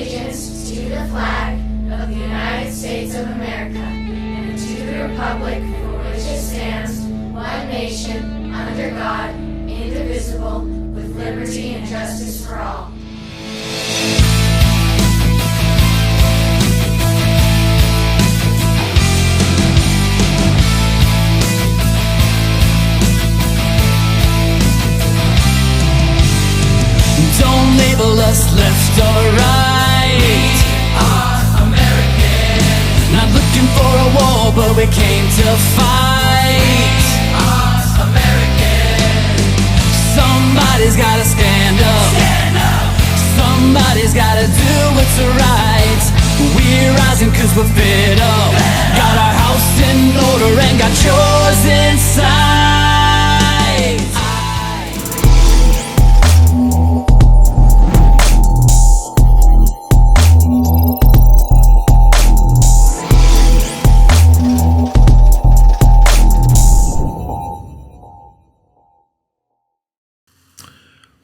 allegiance to the flag of the United States of America and to the republic for which it stands, one nation, under God, indivisible, with liberty and justice for all. Don't label us left or right. We are American. Not looking for a war, but we came to fight. We are American. Somebody's gotta stand up. Stand up. Somebody's gotta do what's right. We're rising cause we're fed up. Got our house in order and got yours in sight.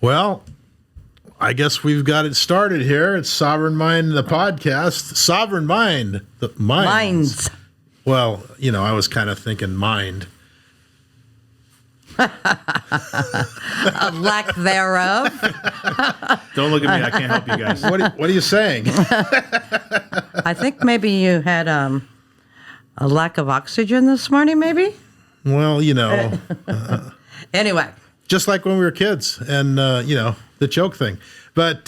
Well, I guess we've got it started here. It's Sovereign Mind, the podcast. Sovereign Mind. The minds. Well, you know, I was kind of thinking mind. A lack thereof. Don't look at me. I can't help you guys. What are you saying? I think maybe you had a lack of oxygen this morning, maybe? Well, you know, Anyway. just like when we were kids and, you know, the choke thing. But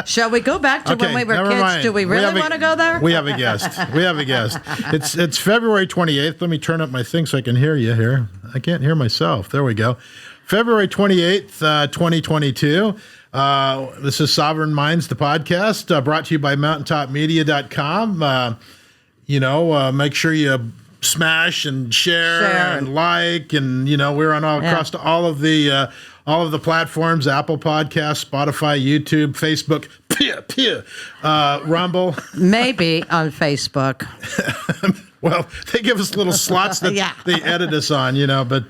Shall we go back to okay, when we were never kids? mind. Do we really want to go there? We have a guest. We have a guest. It's February 28th. Let me turn up my thing so I can hear you here. I can't hear myself. There we go. February 28th, 2022. This is Sovereign Minds, the podcast, brought to you by mountaintopmedia.com. Make sure you smash and share and like, and you know we're on across all of the platforms: Apple Podcasts, Spotify, YouTube, Facebook, Rumble. Maybe on Facebook. Well, they give us little slots that they edit us on, you know, but.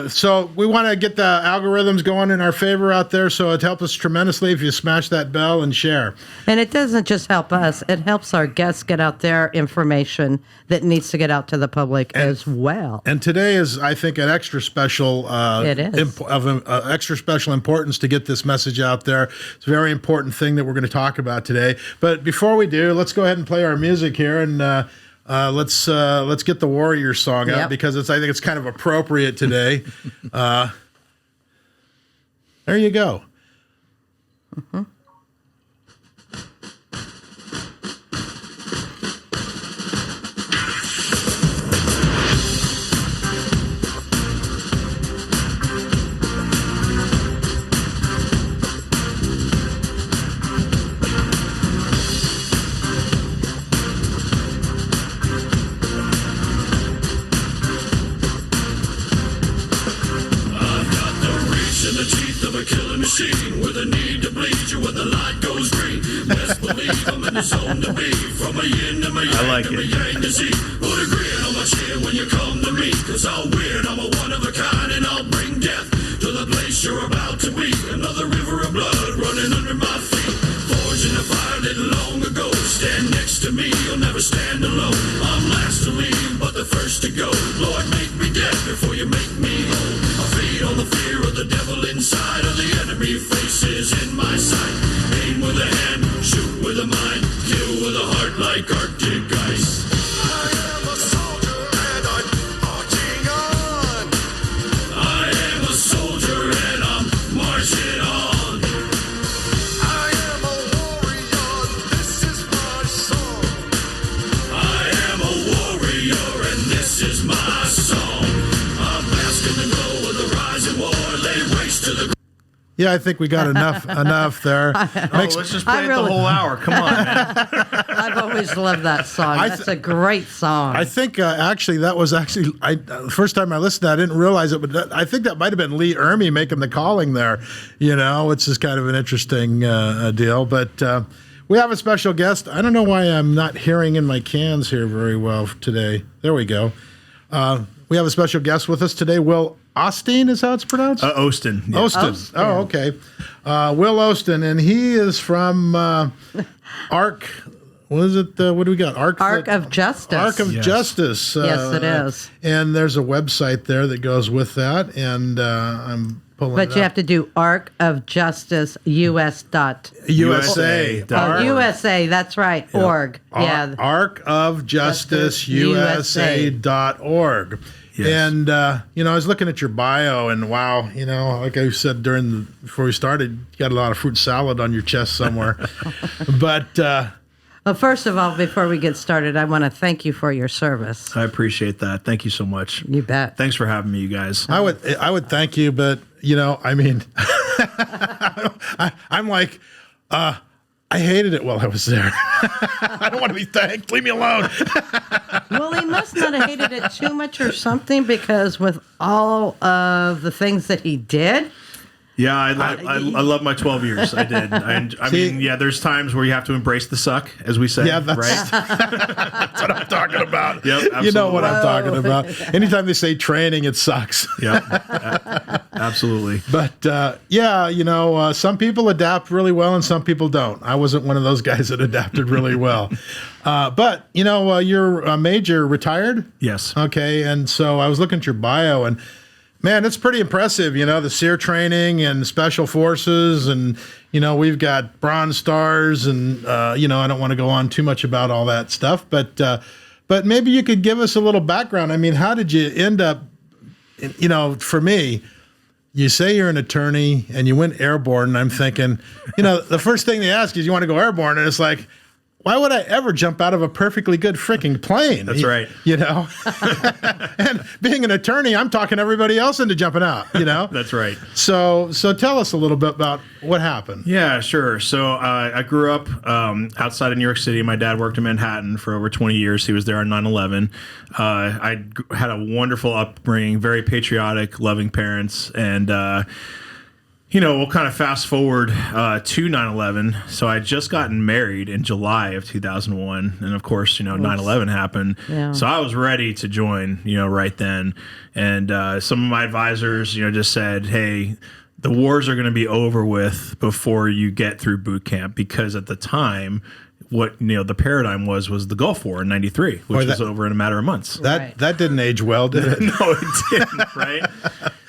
So we want to get the algorithms going in our favor out there, so it helps us tremendously if you smash that bell and share. And it doesn't just help us, it helps our guests get out their information that needs to get out to the public as well. And today is, I think, an extra special it is. Extra special importance to get this message out there. It's a very important thing that we're going to talk about today. But before we do, let's go ahead and play our music here, and let's get the Warriors song out because I think it's kind of appropriate today. There you go. Mm-hmm. Machine with a need to bleed you when the light goes green. Best believe I'm in the zone to be. From a yin to my yang, I like to it. my yang to Z. Put a grin on my chin when you come to me. Cause I'll win, I'm a one of a kind, and I'll bring death to the place you're about to be. Another river of blood running under my feet. Forged in a fire lit long ago. Stand next to me, you'll never stand alone. I'm last to leave, but the first to go. Lord, make me dead before you make me whole. I feed on the fear of the devil inside of the enemy faces in my sight. Aim with a hand, shoot with a mind, kill with a heart like Arctic ice. I am a soldier and I'm marching on. I am a soldier and I'm marching on. I am a warrior, this is my song. I am a warrior and this is my song. I'm basking the glow of the rising war, lay waste to the. Yeah, I think we got enough there. Let's just play it the whole hour. Come on, man. I've always loved that song. That's a great song. I think that was the first time I listened, I didn't realize it, but I think that might have been Lee Ermey making the calling there. You know, it's just kind of an interesting deal. But we have a special guest. I don't know why I'm not hearing in my cans here very well today. There we go. We have a special guest with us today, Will Osten is how it's pronounced? Osten. Yeah. Osten. Oh, okay. Will Osten, and he is from Ark. What is it? What do we got? Ark of Justice. Ark of Justice. Yes, it is. And there's a website there that goes with that, and I'm pulling But it you up. have to do Ark of Justice US. USA. USA, that's right. Org. Yeah. Ark of Justice USA.org. Yes. And, I was looking at your bio, and wow, like I said before we started, you got a lot of fruit salad on your chest somewhere. But, Well, first of all, before we get started, I want to thank you for your service. I appreciate that. Thank you so much. You bet. Thanks for having me, you guys. I would thank you, but, I'm like, I hated it while I was there. I don't want to be thanked. Leave me alone. Well, he must not have hated it too much or something, because with all of the things that he did. Yeah, I love my 12 years. I did. I mean, there's times where you have to embrace the suck, as we say. Yeah, that's right. That's what I'm talking about. Yep, absolutely. You know what I'm talking about. Anytime they say training, it sucks. Yep, absolutely. But some people adapt really well and some people don't. I wasn't one of those guys that adapted really well. But you're a major retired? Yes. Okay, and so I was looking at your bio, and man, it's pretty impressive, the SEER training and special forces, and, we've got Bronze Stars, and, I don't want to go on too much about all that stuff, but maybe you could give us a little background. I mean, how did you end up, for me, you say you're an attorney and you went airborne, and I'm thinking, the first thing they ask is, you want to go airborne? And it's like, why would I ever jump out of a perfectly good freaking plane? That's right. And being an attorney, I'm talking everybody else into jumping out, That's right. So tell us a little bit about what happened. Yeah, sure. So I grew up outside of New York City. My dad worked in Manhattan for over 20 years. He was there on 9/11. I had a wonderful upbringing, very patriotic, loving parents, and we'll kind of fast forward to 9/11. So I had just gotten married in July of 2001. And of course, 9/11 happened. Yeah. So I was ready to join, right then. And some of my advisors, just said, hey, the wars are going to be over with before you get through boot camp. Because at the time, what the paradigm was the Gulf War in '93, which was over in a matter of months. That didn't age well, did it? No, it didn't, right?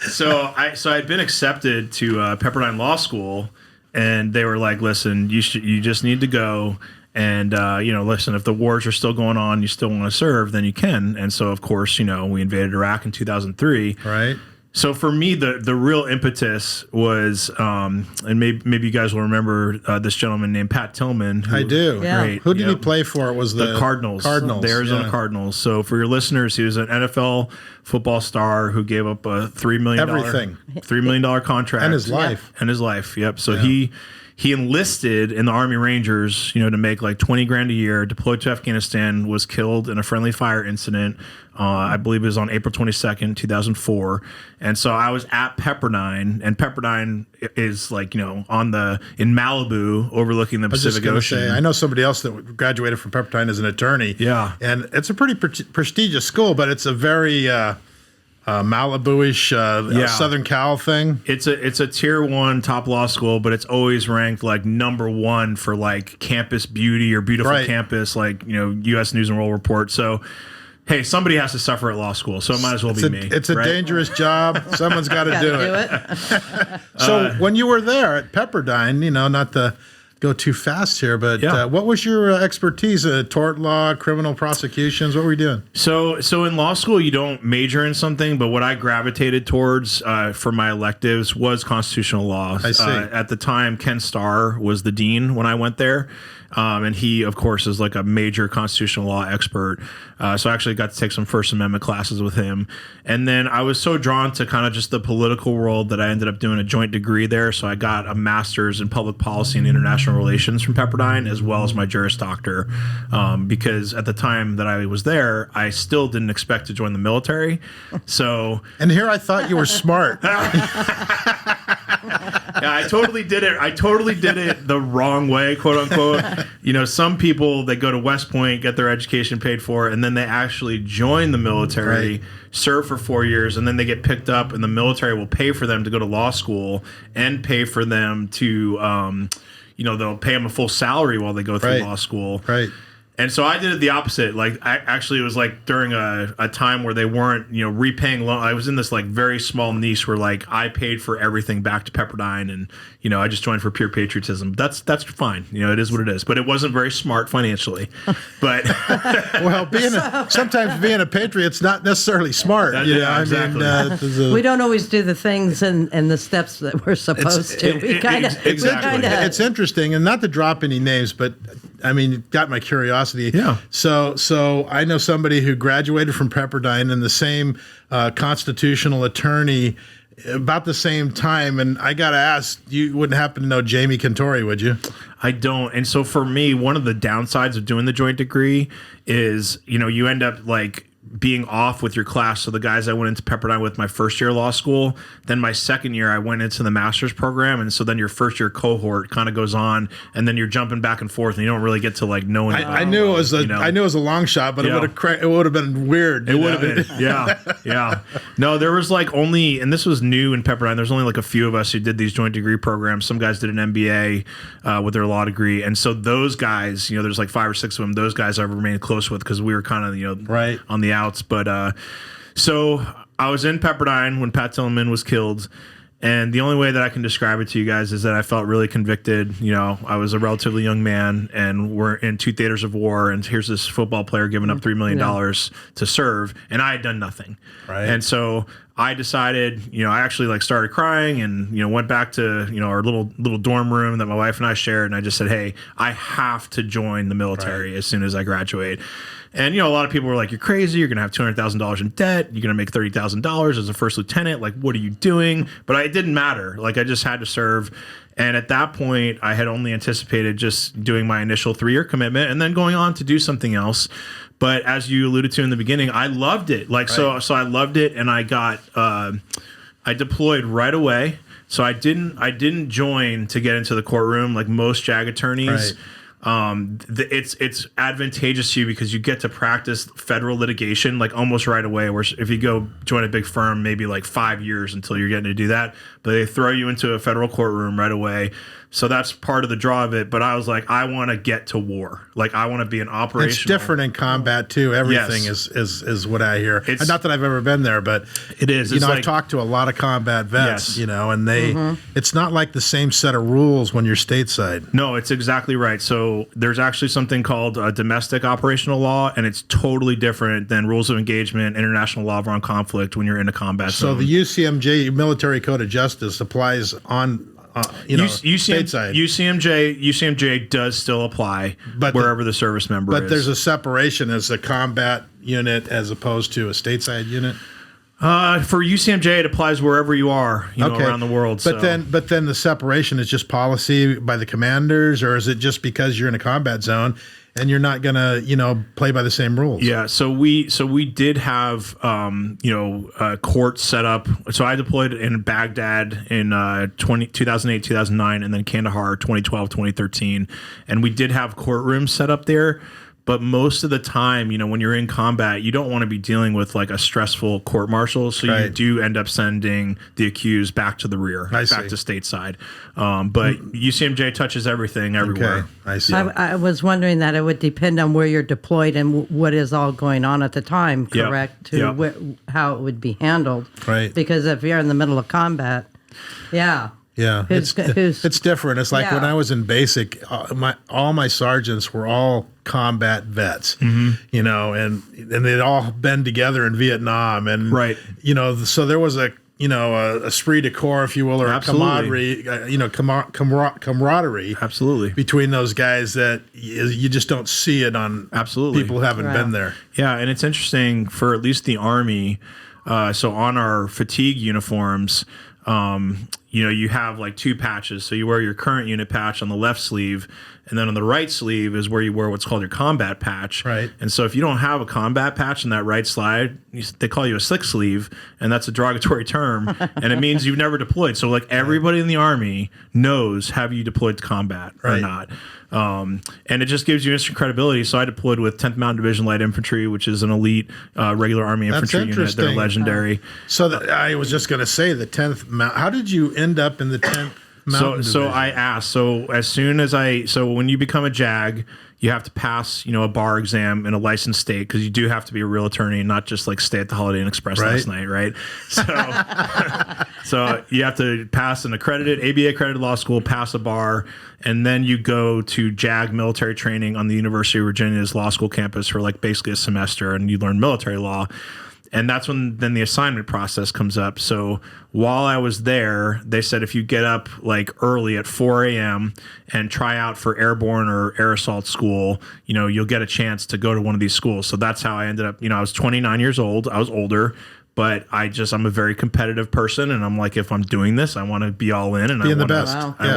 So I'd been accepted to Pepperdine Law School, and they were like, "Listen, you just need to go, and listen, if the wars are still going on, you still want to serve, then you can." And so, of course, we invaded Iraq in 2003, right? So for me, the real impetus was, and maybe you guys will remember this gentleman named Pat Tillman. I do. Yeah. Great, Who did he play for? It was the Cardinals. The Arizona Cardinals. So for your listeners, he was an NFL football star who gave up a $3 million contract and his life. And his life. Yep. So he enlisted in the Army Rangers, to make like $20,000 a year, deployed to Afghanistan, was killed in a friendly fire incident. I believe it was on April 22nd, 2004. And so I was at Pepperdine, and Pepperdine is like, in Malibu overlooking the Pacific Ocean. I know somebody else that graduated from Pepperdine as an attorney. Yeah. And it's a pretty prestigious school, but it's a very Malibu-ish Southern Cal thing. It's a tier 1 top law school, but it's always ranked like number 1 for like campus beauty or beautiful campus, like U.S. News and World Report. So, hey, somebody has to suffer at law school, so it might as well be me. It's a dangerous job. Someone's got to do it. So when you were there at Pepperdine, not to go too fast here, but what was your expertise? Tort law, criminal prosecutions? What were you doing? So in law school, you don't major in something, but what I gravitated towards for my electives was constitutional law. I see. At the time, Ken Starr was the dean when I went there. And he, of course, is like a major constitutional law expert. So I actually got to take some First Amendment classes with him. And then I was so drawn to kind of just the political world that I ended up doing a joint degree there. So I got a master's in public policy and international relations from Pepperdine, as well as my Juris Doctor. Because at the time that I was there, I still didn't expect to join the military. So, and here I thought you were smart. I totally did it. I totally did it the wrong way, quote unquote. You know, some people, they go to West Point, get their education paid for, and then they actually join the military, serve for 4 years, and then they get picked up, and the military will pay for them to go to law school and pay for them to, they'll pay them a full salary while they go through law school. Right. And so I did it the opposite. Like, it was like during a time where they weren't, repaying loan. I was in this like very small niche where like I paid for everything back to Pepperdine, and I just joined for pure patriotism. That's fine. It is what it is. But it wasn't very smart financially. But well, sometimes being a patriot's not necessarily smart. Exactly. We don't always do the things and the steps that we're supposed to. Exactly. It's interesting, and not to drop any names, but I mean, it got my curiosity. Yeah. So I know somebody who graduated from Pepperdine and the same constitutional attorney about the same time. And I got to ask, you wouldn't happen to know Jamie Cantori, would you? I don't. And so for me, one of the downsides of doing the joint degree is, you end up like being off with your class. So the guys I went into Pepperdine with my first year of law school, then my second year I went into the master's program, and so then your first year cohort kind of goes on, and then you're jumping back and forth, and you don't really get to like know anybody. I knew it was a long shot, but it would have been weird. It would have been, yeah. No, there was like only, and this was new in Pepperdine. There's only like a few of us who did these joint degree programs. Some guys did an MBA with their law degree, and so those guys, there's like 5 or 6 of them. Those guys I've remained close with because we were kind of right on the outs. But so I was in Pepperdine when Pat Tillman was killed, and the only way that I can describe it to you guys is that I felt really convicted. I was a relatively young man, and we're in 2 theaters of war, and here's this football player giving up $3 million to serve, and I had done nothing. Right. And so I decided, I actually like started crying and, went back to, our little dorm room that my wife and I shared. And I just said, hey, I have to join the military as soon as I graduate. And, a lot of people were like, you're crazy. You're going to have $200,000 in debt. You're going to make $30,000 as a first lieutenant. Like, what are you doing? But it didn't matter. Like, I just had to serve. And at that point, I had only anticipated just doing my initial 3-year commitment and then going on to do something else. But as you alluded to in the beginning, I loved it. Like, so I loved it, and I got, I deployed right away. So I didn't join to get into the courtroom like most JAG attorneys. Right. It's advantageous to you because you get to practice federal litigation like almost right away. Where if you go join a big firm, maybe like 5 years until you're getting to do that. But they throw you into a federal courtroom right away. So that's part of the draw of it. But I was like, I want to get to war. Like, I want to be an operational. It's different in combat too. Everything is what I hear. It's not that I've ever been there, but it is. I've talked to a lot of combat vets. And they, it's not like the same set of rules when you're stateside. No, it's exactly right. So there's actually something called domestic operational law, and it's totally different than rules of engagement, international law of armed conflict when you're in a combat zone. So the UCMJ Military Code of Justice applies on. Stateside. UCMJ does still apply wherever the service member is. But there's a separation as a combat unit as opposed to a stateside unit? For UCMJ, it applies wherever you are, around the world. But then the separation is just policy by the commanders, or is it just because you're in a combat zone and you're not going to, play by the same rules? Yeah. So we did have, courts set up. So I deployed in Baghdad in 2008, 2009, and then Kandahar 2012, 2013. And we did have courtrooms set up there. But most of the time, when you're in combat, you don't want to be dealing with like a stressful court martial. So you do end up sending the accused back to the rear, back to stateside. But UCMJ touches everything everywhere. Okay. I see. I was wondering that it would depend on where you're deployed and what is all going on at the time, correct? How it would be handled. Right. Because if you're in the middle of combat, Yeah, it's different. It's like when I was in basic, all my sergeants were all combat vets, and they'd all been together in Vietnam, and so there was a esprit de corps, if you will, or camaraderie, camaraderie, absolutely, between those guys that you just don't see it on people who haven't been there. Yeah, and it's interesting for at least the Army. So on our fatigue uniforms. you have like two patches. So you wear your current unit patch on the left sleeve, and then on the right sleeve is where you wear what's called your combat patch. Right. And so if you don't have a combat patch in that right slide, they call you a slick sleeve, and that's a derogatory term, and it means you've never deployed. So like everybody in the Army knows, have you deployed to combat or not? And it just gives you instant credibility. So I deployed with 10th Mountain Division Light Infantry, which is an elite regular Army infantry unit. They're legendary. So I was just going to say the 10th Mount. How did you end up in the 10th Mountain So Division? I asked. So as soon as when you become a JAG, you have to pass, a bar exam in a licensed state, because you do have to be a real attorney, not just like stay at the Holiday Inn Express last night, right? So, so you have to pass an ABA accredited law school, pass a bar, and then you go to JAG military training on the University of Virginia's law school campus for like basically a semester, and you learn military law. And that's when then the assignment process comes up. So while I was there, they said if you get up like early at 4 a.m. and try out for airborne or air assault school, you'll get a chance to go to one of these schools. So that's how I ended up. I was 29 years old. I was older, but I'm a very competitive person, and I'm like, if I'm doing this, I want to be all in, and I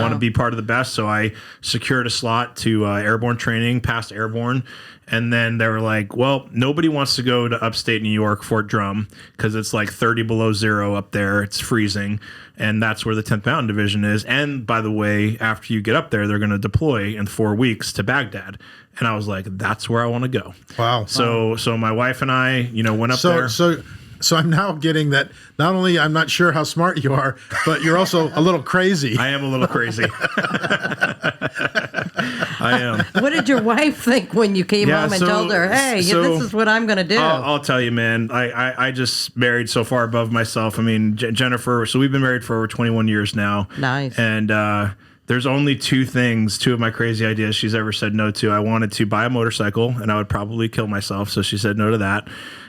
want to be part of the best. So I secured a slot to airborne training, passed airborne. And then they were like, well, nobody wants to go to upstate New York, Fort Drum, because it's like 30 below zero up there. It's freezing. And that's where the 10th Mountain Division is. And by the way, after you get up there, they're going to deploy in 4 weeks to Baghdad. And I was like, that's where I want to go. Wow. So my wife and I, went up there. So I'm now getting that not only I'm not sure how smart you are, but you're also a little crazy. I am a little crazy. I am. What did your wife think when you came home and told her, hey, this is what I'm going to do? I'll tell you, man. I just married so far above myself. I mean, Jennifer, so we've been married for over 21 years now. Nice. And there's only two of my crazy ideas she's ever said no to. I wanted to buy a motorcycle, and I would probably kill myself, so she said no to that.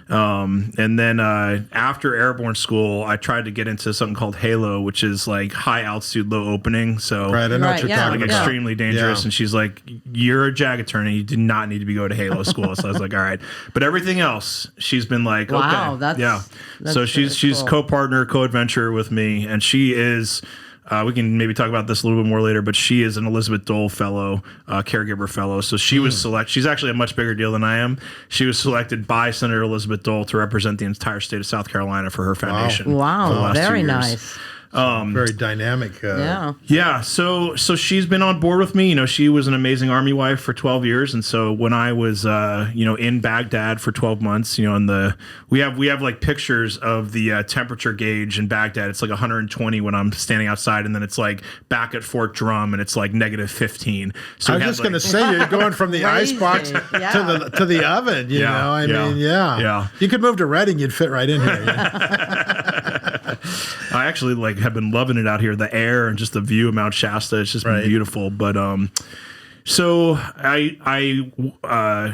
And then after airborne school, I tried to get into something called Halo, which is like high altitude, low opening. So I know what you're talking about. Extremely dangerous. Yeah. And she's like, you're a JAG attorney. You do not need to be going to Halo school. So I was like, all right. But everything else, she's been like, wow, okay. That's so she's cool. co-partner, co-adventurer with me. And she is... we can maybe talk about this a little bit more later, but she is an Elizabeth Dole Fellow, caregiver fellow. So she was selected. She's actually a much bigger deal than I am. She was selected by Senator Elizabeth Dole to represent the entire state of South Carolina for her foundation. Wow, very nice. Very dynamic. Yeah. So she's been on board with me. She was an amazing Army wife for 12 years. And so when I was, in Baghdad for 12 months, we have like pictures of the temperature gauge in Baghdad. It's like 120 when I'm standing outside. And then it's like back at Fort Drum and it's like negative 15. So I was just going to say, you're going from the icebox Yeah. to the oven, you know? I mean, Yeah. You could move to Reading, you'd fit right in here. I actually have been loving it out here. The air and just the view of Mount Shasta. It's just been beautiful. But so I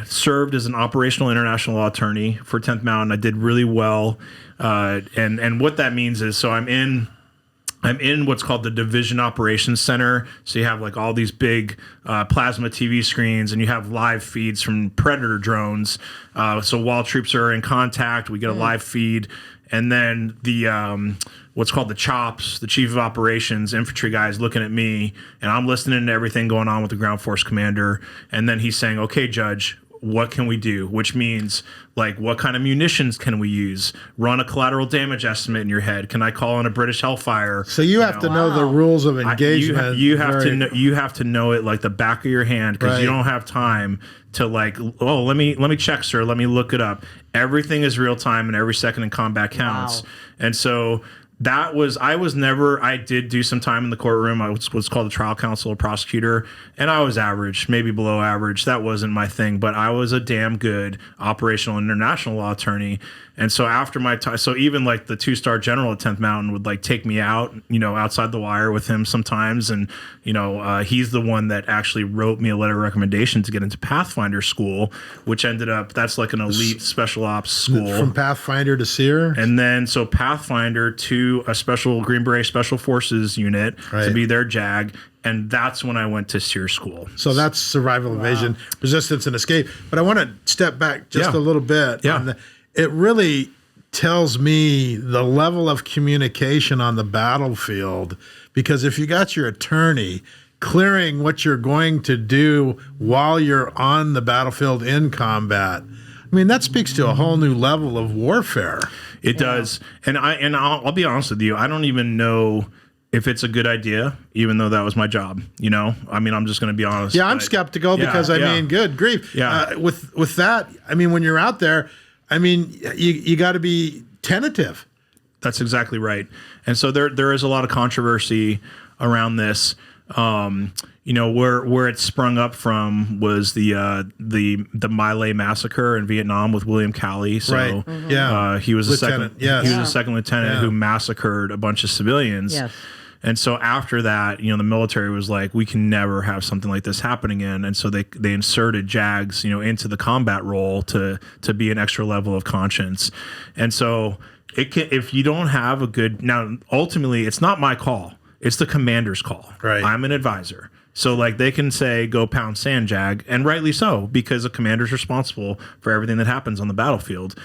served as an operational international law attorney for 10th Mountain. I did really well. And what that means is, so I'm in what's called the Division Operations Center. So you have like all these big plasma TV screens, and you have live feeds from Predator drones. So while troops are in contact, we get a live feed. And then the what's called the CHOPS, the Chief of Operations, infantry guys looking at me, and I'm listening to everything going on with the ground force commander. And then he's saying, okay, Judge, what can we do? Which means, like, what kind of munitions can we use? Run a collateral damage estimate in your head. Can I call in a British Hellfire? So you have to know the rules of engagement. You have to know it like the back of your hand, because you don't have time to like, oh, let me check, sir. Let me look it up. Everything is real time, and every second in combat counts. Wow. And so I did do some time in the courtroom. I was what's called a trial counsel or prosecutor, and I was average, maybe below average. That wasn't my thing, but I was a damn good operational international law attorney. And so after my time, so even like the 2-star general at 10th Mountain would like take me out, outside the wire with him sometimes. And, he's the one that actually wrote me a letter of recommendation to get into Pathfinder school, which ended up, that's like an elite special ops school. From Pathfinder to SEER? And then so Pathfinder to a special Green Beret Special Forces unit to be their JAG. And that's when I went to SEER school. So that's survival, evasion, resistance, and escape. But I want to step back just a little bit. Yeah. It really tells me the level of communication on the battlefield, because if you got your attorney clearing what you're going to do while you're on the battlefield in combat, I mean, that speaks to a whole new level of warfare. It does. And I'll be honest with you, I don't even know if it's a good idea, even though that was my job, you know? I mean, I'm just going to be honest. Yeah, I'm skeptical because, I mean, good grief. Yeah. With that, I mean, when you're out there, I mean, you got to be tentative. That's exactly right. And so there is a lot of controversy around this. You know, where it sprung up from was the My Lai massacre in Vietnam with William Calley. So Right. Yeah. he was Lieutenant, the second. yes. He was the second lieutenant Yeah. who massacred a bunch of civilians. Yes. And so after that, you know, the military was like, we can never have something like this happening again. And so they inserted JAGs, you know, into the combat role to be an extra level of conscience. And so it can, if you don't have a good, now ultimately it's not my call. It's the commander's call. Right. I'm an advisor. So like they can say, go pound sand, JAG, and rightly so, because the commander's responsible for everything that happens on the battlefield.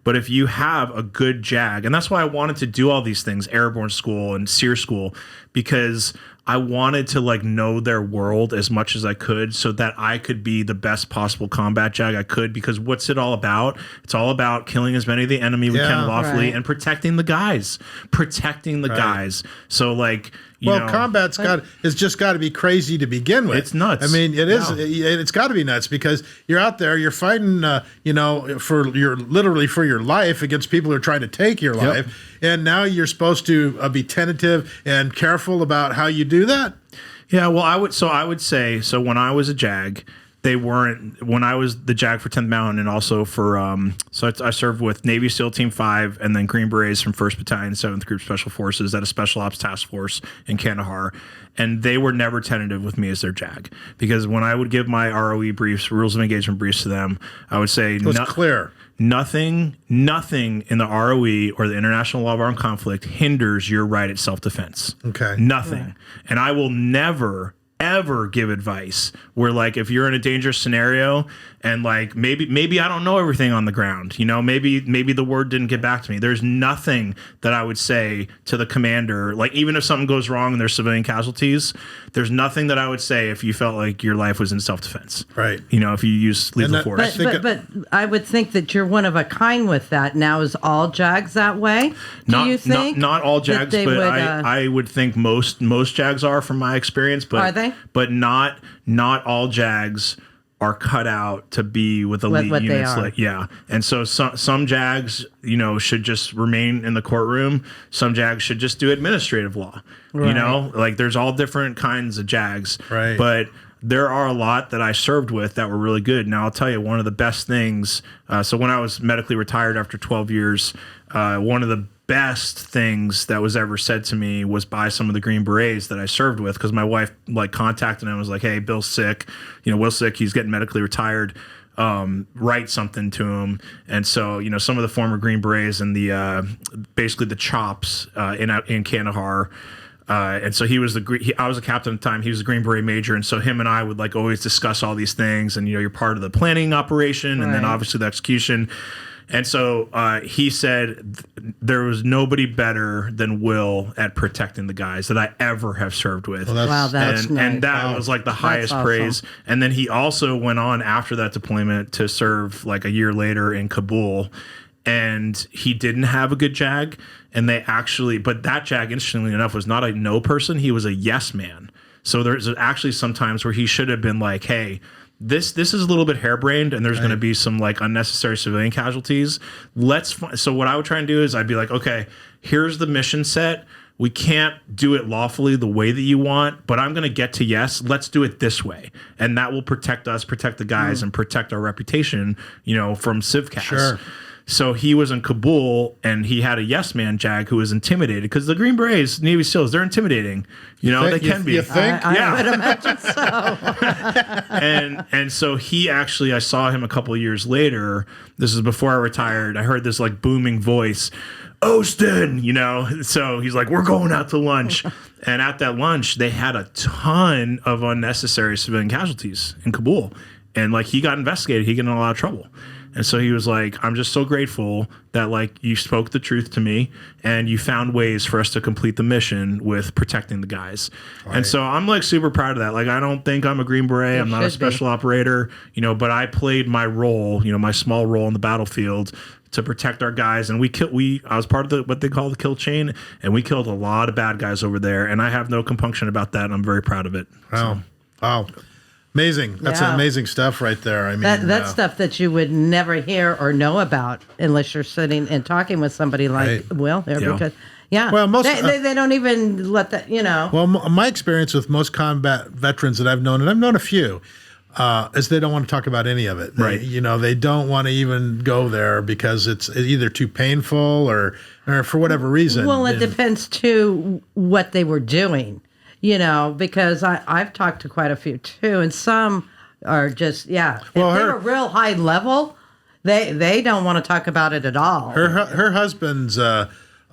But if you have a good JAG, and that's why I wanted to do all these things, airborne school and SEER school, because I wanted to like know their world as much as I could so that I could be the best possible combat JAG I could. Because what's it all about? It's all about killing as many of the enemy we can lawfully right. and protecting the guys. Guys. So like, you know, combat's it's just got to be crazy to begin with. It's nuts. I mean, it is. Yeah. It's got to be nuts because you're out there, you're fighting, you know, literally for your life against people who are trying to take your life, and now you're supposed to be tentative and careful about how you do that. Yeah, well, I would say when I was a JAG, they weren't, when I was the JAG for 10th Mountain and also for I served with Navy SEAL Team 5 and then Green Berets from 1st Battalion 7th Group Special Forces at a Special Ops Task Force in Kandahar, and they were never tentative with me as their JAG, because when I would give my ROE briefs, rules of engagement briefs to them, I would say It was clear. Nothing in the ROE or the International Law of Armed Conflict hinders your right at self-defense. Okay. Nothing. Right. And I will never, ever give advice where, like, if you're in a dangerous scenario and like maybe I don't know everything on the ground, you know, maybe the word didn't get back to me. There's nothing that I would say to the commander, like even if something goes wrong and there's civilian casualties, there's nothing that I would say if you felt like your life was in self-defense. Right. You know, if you use lethal force. But I would think that you're one of a kind with that. Now, is all JAGs that way? Do you think? Not all that JAGs, they but would, I would think most JAGs are, from my experience. But Are they? But not all JAGs are cut out to be with elite what they units. are. Like, yeah. And so some JAGs, you know, should just remain in the courtroom. Some JAGs should just do administrative law. You Right. know, like there's all different kinds of JAGs. Right. But there are a lot that I served with that were really good. Now, I'll tell you, one of the best things, so when I was medically retired after 12 years, one of the best things that was ever said to me was by some of the Green Berets that I served with, because my wife like contacted him and was like, hey, Bill's sick, you know, Will's sick, he's getting medically retired, write something to him. And so, you know, some of the former Green Berets and the basically the chops in Kandahar, and so I was a captain at the time. He was a Green Beret major, and so him and I would like always discuss all these things. And you know, you're part of the planning operation, and then Right. obviously the execution. And so he said there was nobody better than Will at protecting the guys that I ever have served with. Wow, that's nice. And that was like the highest awesome. praise. And then he also went on after that deployment to serve like a year later in Kabul. And he didn't have a good JAG. And they actually, but that JAG, interestingly enough, was not a no person. He was a yes man. So there's actually some times where he should have been like, hey, this is a little bit harebrained, and there's going to be some like unnecessary civilian casualties. So what I would try and do is I'd be like, okay, here's the mission set. We can't do it lawfully the way that you want, but I'm going to get to yes. Let's do it this way, and that will protect us, protect the guys, and protect our reputation. You know, from CivCas. Sure. So he was in Kabul, and he had a yes man JAG who was intimidated, because the Green Berets, Navy SEALs, they're intimidating. You know, they can be. You think? I would imagine so. And so he actually, I saw him a couple of years later. This is before I retired. I heard this like booming voice, Osten, you know. So he's like, we're going out to lunch. And at that lunch, they had a ton of unnecessary civilian casualties in Kabul. And like he got investigated, he got in a lot of trouble. And so he was like, I'm just so grateful that like you spoke the truth to me and you found ways for us to complete the mission with protecting the guys. Right. And so I'm like super proud of that. Like, I don't think I'm a Green Beret. I'm not a special operator, but I played my role, my small role in the battlefield to protect our guys. And I was part of what they call the kill chain, and we killed a lot of bad guys over there. And I have no compunction about that. And I'm very proud of it. Wow. So. Wow. Amazing. That's amazing stuff right there. I mean, that's stuff that you would never hear or know about unless you're sitting and talking with somebody like Will here, because well, most they don't even let that, Well, my experience with most combat veterans that I've known, and I've known a few, is they don't want to talk about any of it. Right. They don't want to even go there because it's either too painful or for whatever reason. Well, it depends too what they were doing. Because I've talked to quite a few too, and some are just Well, if they're a real high level, they don't want to talk about it at all. Her husband's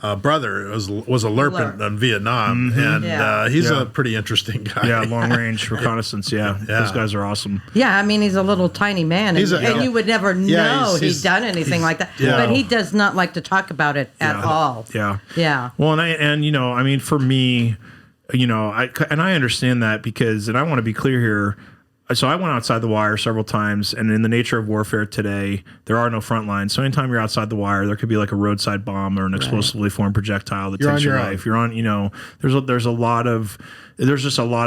brother was a LERP in Vietnam, and he's a pretty interesting guy. Yeah, long range reconnaissance. Yeah, those guys are awesome. Yeah, I mean he's a little tiny man, and you would never know he's done anything like that. Yeah. But he does not like to talk about it at all. Yeah, yeah. Well, I mean, for me. I understand that because I want to be clear here. So I went outside the wire several times, and in the nature of warfare today, there are no front lines. So anytime you're outside the wire, there could be like a roadside bomb or an explosively formed projectile that takes your life. You're on, there's just a lot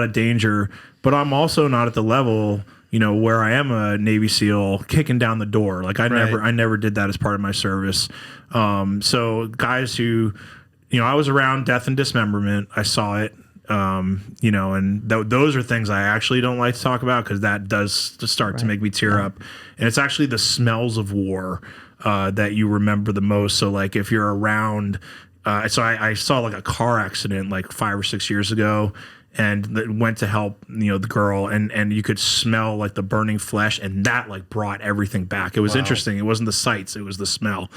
of danger. But I'm also not at the level, where I am a Navy SEAL kicking down the door. Like I never did that as part of my service. So guys who, I was around death and dismemberment. I saw it. And those are things I actually don't like to talk about because that does start to make me tear up. And it's actually the smells of war that you remember the most. So like if you're around, so I saw like a car accident like 5 or 6 years ago, and went to help the girl, and you could smell like the burning flesh, and that like brought everything back. It was interesting. It wasn't the sights, it was the smell.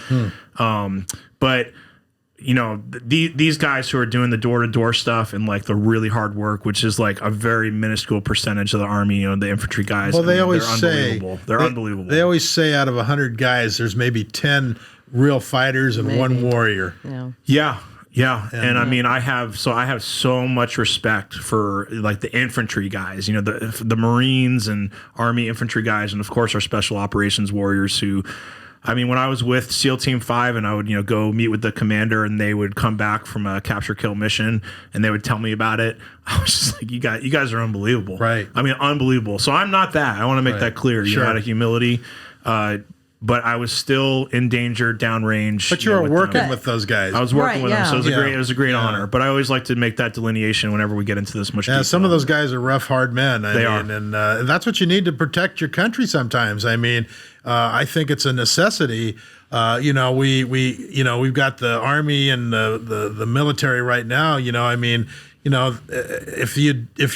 But these guys who are doing the door-to-door stuff and like the really hard work, which is like a very minuscule percentage of the Army, the infantry guys. Well, they're unbelievable. They always say out of 100 guys, there's maybe 10 real fighters and one warrior. Yeah. And I mean, I have so much respect for like the infantry guys, the Marines and Army infantry guys, and of course our special operations warriors who. I mean, when I was with SEAL Team 5 and I would, go meet with the commander and they would come back from a capture kill mission and they would tell me about it, I was just like, you guys are unbelievable. Right. I mean, unbelievable. So I'm not that. I want to make that clear, out of humility. But I was still in danger downrange. But you were working with those guys. I was working with them, so it was a great honor. But I always like to make that delineation whenever we get into this much detail. Some of those guys are rough, hard men. They are. And that's what you need to protect your country sometimes. I mean, I think it's a necessity. We've got the Army and the military right now. If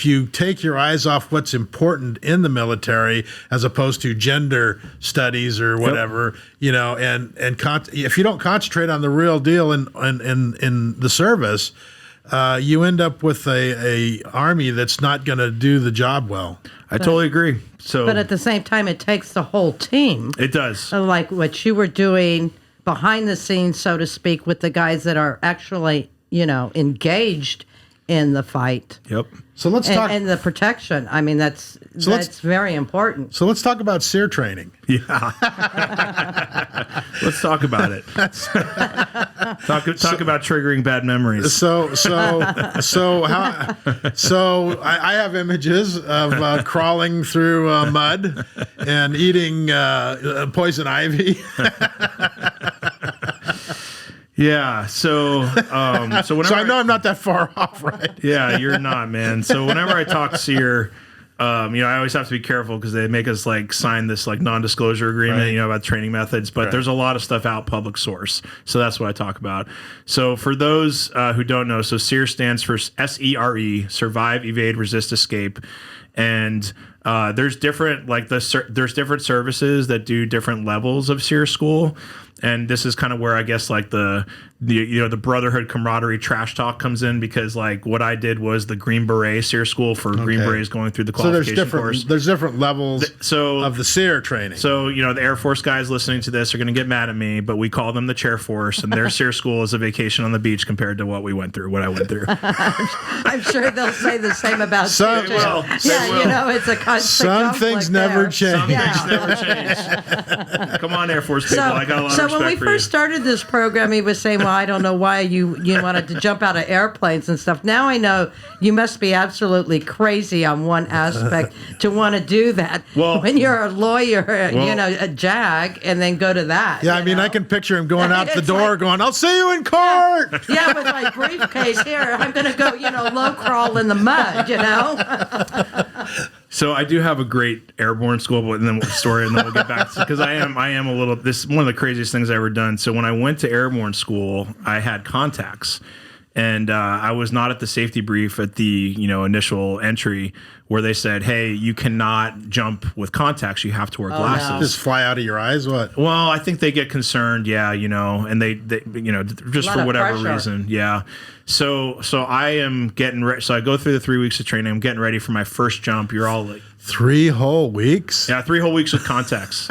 you take your eyes off what's important in the military as opposed to gender studies or whatever, if you don't concentrate on the real deal in the service, you end up with a army that's not going to do the job well. I totally agree. But at the same time, it takes the whole team. It does. Like what you were doing behind the scenes, so to speak, with the guys that are actually, engaged in the fight. Yep. So let's talk. And the protection. I mean, that's very important. So let's talk about SEER training. Yeah. Let's talk about it. Talk about triggering bad memories. So I have images of crawling through mud and eating poison ivy. Yeah, so whenever so I know I'm not that far off, right? Yeah, you're not, man. So whenever I talk SEER, I always have to be careful because they make us like sign this like non-disclosure agreement, about training methods. But there's a lot of stuff out public source, so that's what I talk about. So for those who don't know, so SEER stands for SERE: Survive, Evade, Resist, Escape, and there's different there's different services that do different levels of SEER school. And this is kind of where I guess like the brotherhood camaraderie trash talk comes in, because like what I did was the Green Beret SEER school for Green Berets going through the qualification course. There's different levels of the SEER training. So, the Air Force guys listening to this are going to get mad at me, but we call them the Chair Force, and their SEER school is a vacation on the beach compared to what I went through. I'm sure they'll say the same about Some- SEER. They will. It's a constant Some things conflict never there. change. Some things never change. Come on, Air Force people. I got a lot of So respect when we for first started this program, he was saying, well, I don't know why you wanted to jump out of airplanes and stuff. Now I know you must be absolutely crazy on one aspect to want to do that. Well- when you're a lawyer, a JAG, and then go to that. Yeah, I mean, I can picture him going out the It's door like- going, I'll see you in court. Yeah, with my briefcase here, I'm going to go, low crawl in the mud, So I do have a great airborne school, but then story, and then we'll get back to, because I am a little. This is one of the craziest things I've ever done. So when I went to airborne school, I had contacts, and I was not at the safety brief at the initial entry where they said, "Hey, you cannot jump with contacts. You have to wear glasses." Just fly out of your eyes. What? Well, I think they get concerned, and they just Lot for of whatever pressure. reason, yeah. So I am getting ready. So I go through the 3 weeks of training. I'm getting ready for my first jump. You're all like, 3 whole weeks? yeah, 3 whole weeks with contacts.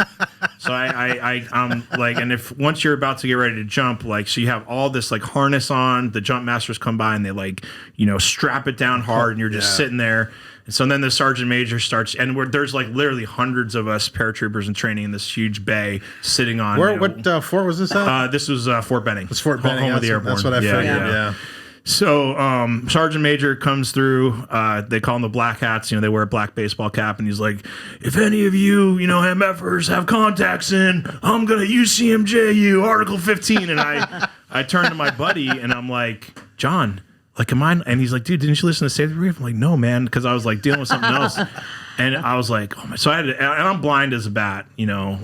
So I'm like, and if once you're about to get ready to jump, like, so you have all this like harness on, the jump masters come by and they like, strap it down hard, and you're just sitting there. And so then the sergeant major starts, and there's like literally hundreds of us paratroopers in training in this huge bay sitting on. What fort was this at? This was Fort Benning. It's Fort Benning. Home of the That's- airborne. That's what I figured, yeah. So sergeant major comes through. They call them the black hats. They wear a black baseball cap, and he's like, "If any of you, MFers have contacts in, I'm gonna UCMJ Article 15." And I turn to my buddy and I'm like, "John, like, am I?" And he's like, "Dude, didn't you listen to Safety Brief?" I'm like, "No, man," because I was like dealing with something else. And I was like, "Oh my!" So I had to, and I'm blind as a bat,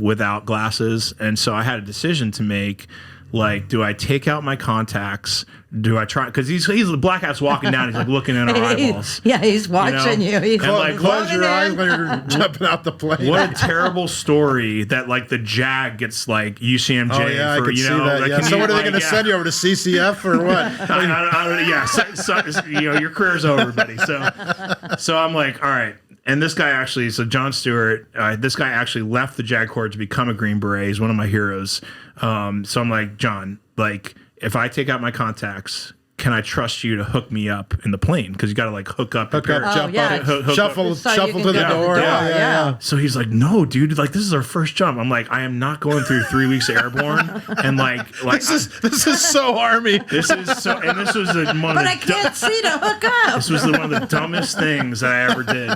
without glasses, and so I had a decision to make. Like, do I take out my contacts? Do I try? Because he's the black hat's walking down. He's like looking in our eyeballs. Yeah, he's watching you. He's And, like, Close your eyes in. when you're jumping out the plane. What a terrible story that like the JAG gets like UCMJ Oh, yeah, for I can see that. Like, Yeah. So what are they going to yeah. send you over to CCF or what? Yeah, so, your career's over, buddy. So I'm like, all right. And this guy actually, so John Stewart, this guy actually left the JAG Corps to become a Green Beret. He's one of my heroes. So I'm like, John, like, if I take out my contacts, can I trust you to hook me up in the plane? Because you got to like hook up, Hook up, jump yeah. up, Hook up. shuffle So you to can the go to the door. door, Yeah. So he's like, "No, dude, like this is our first jump." I'm like, "I am not going through 3 weeks of airborne," and like This is so Army. this is so, and this was one of But the I can't see to hook up. this was one of the dumbest things that I ever did.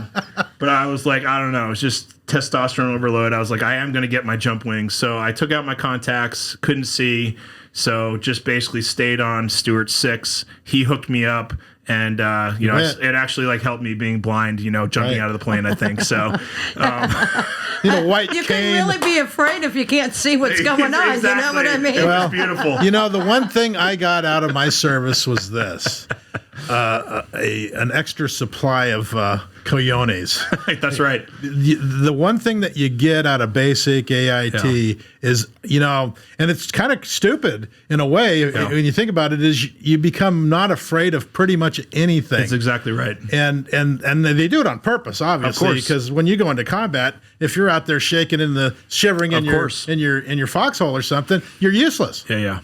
But I was like, I don't know, it's just testosterone overload. I was like, I am going to get my jump wings. So I took out my contacts, couldn't see. So just basically stayed on Stewart 6. He hooked me up. And, it actually like helped me being blind, jumping Right. out of the plane, I think. So, White You cane. can really be afraid if you can't see what's going on. Exactly. You know what I mean? It was beautiful. The one thing I got out of my service was this. An extra supply of coyones. That's right. The one thing that you get out of basic AIT is, and it's kind of stupid in a way when you think about it, is you become not afraid of pretty much anything. That's exactly right. And they do it on purpose, obviously, course. because when you go into combat, if you're out there shaking shivering in Of your course. in your foxhole or something, you're useless. Yeah.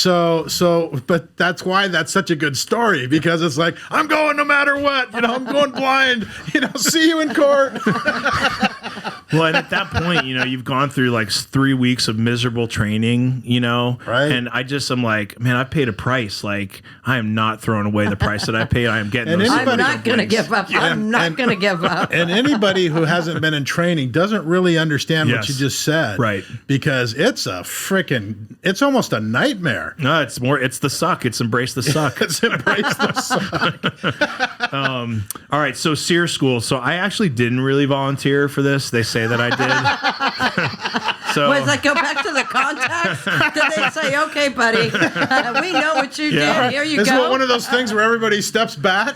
But that's why that's such a good story, because it's like, I'm going no matter what, I'm going blind, see you in court. Well, and at that point, you've gone through like 3 weeks of miserable training, Right. And I'm like, man, I paid a price. Like, I am not throwing away the price that I paid. I am getting And those. anybody- I'm not going to wings. give up. I'm not going to give up. And anybody who hasn't been in training doesn't really understand what Yes. you just said. Right. Because it's it's almost a nightmare. No, it's the suck. It's embrace the suck. It's embrace the suck. All right, so SEER school. So I actually didn't really volunteer for this. They say that I did. So Was like, go back to the contacts? Did they say, okay, buddy, we know what you Yeah. did. Here you It's go. one of those things where everybody steps back.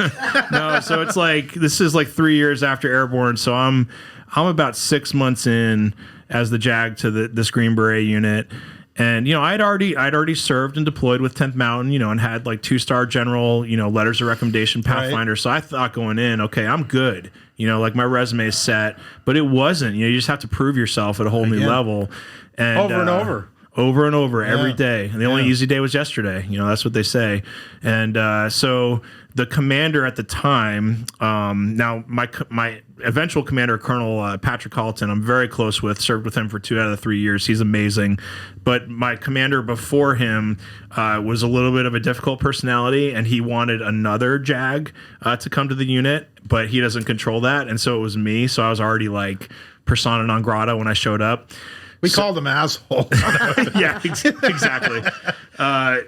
no, so it's like this is like 3 years after airborne. So I'm about 6 months in as the JAG to this Green Beret unit. And, I'd already served and deployed with 10th Mountain, and had like 2-star general, letters of recommendation Pathfinder. Right. So I thought going in, okay, I'm good. Like my resume is set, but it wasn't. You just have to prove yourself at a whole new level. And over and over. Over and over every day. And the only easy day was yesterday. That's what they say. And so the commander at the time, now my eventual commander, Colonel Patrick Colleton, I'm very close with, served with him for 2 out of the 3 years. He's amazing. But my commander before him was a little bit of a difficult personality, and he wanted another JAG to come to the unit, but he doesn't control that. And so it was me. So I was already like persona non grata when I showed up. We called them asshole. Yeah, exactly.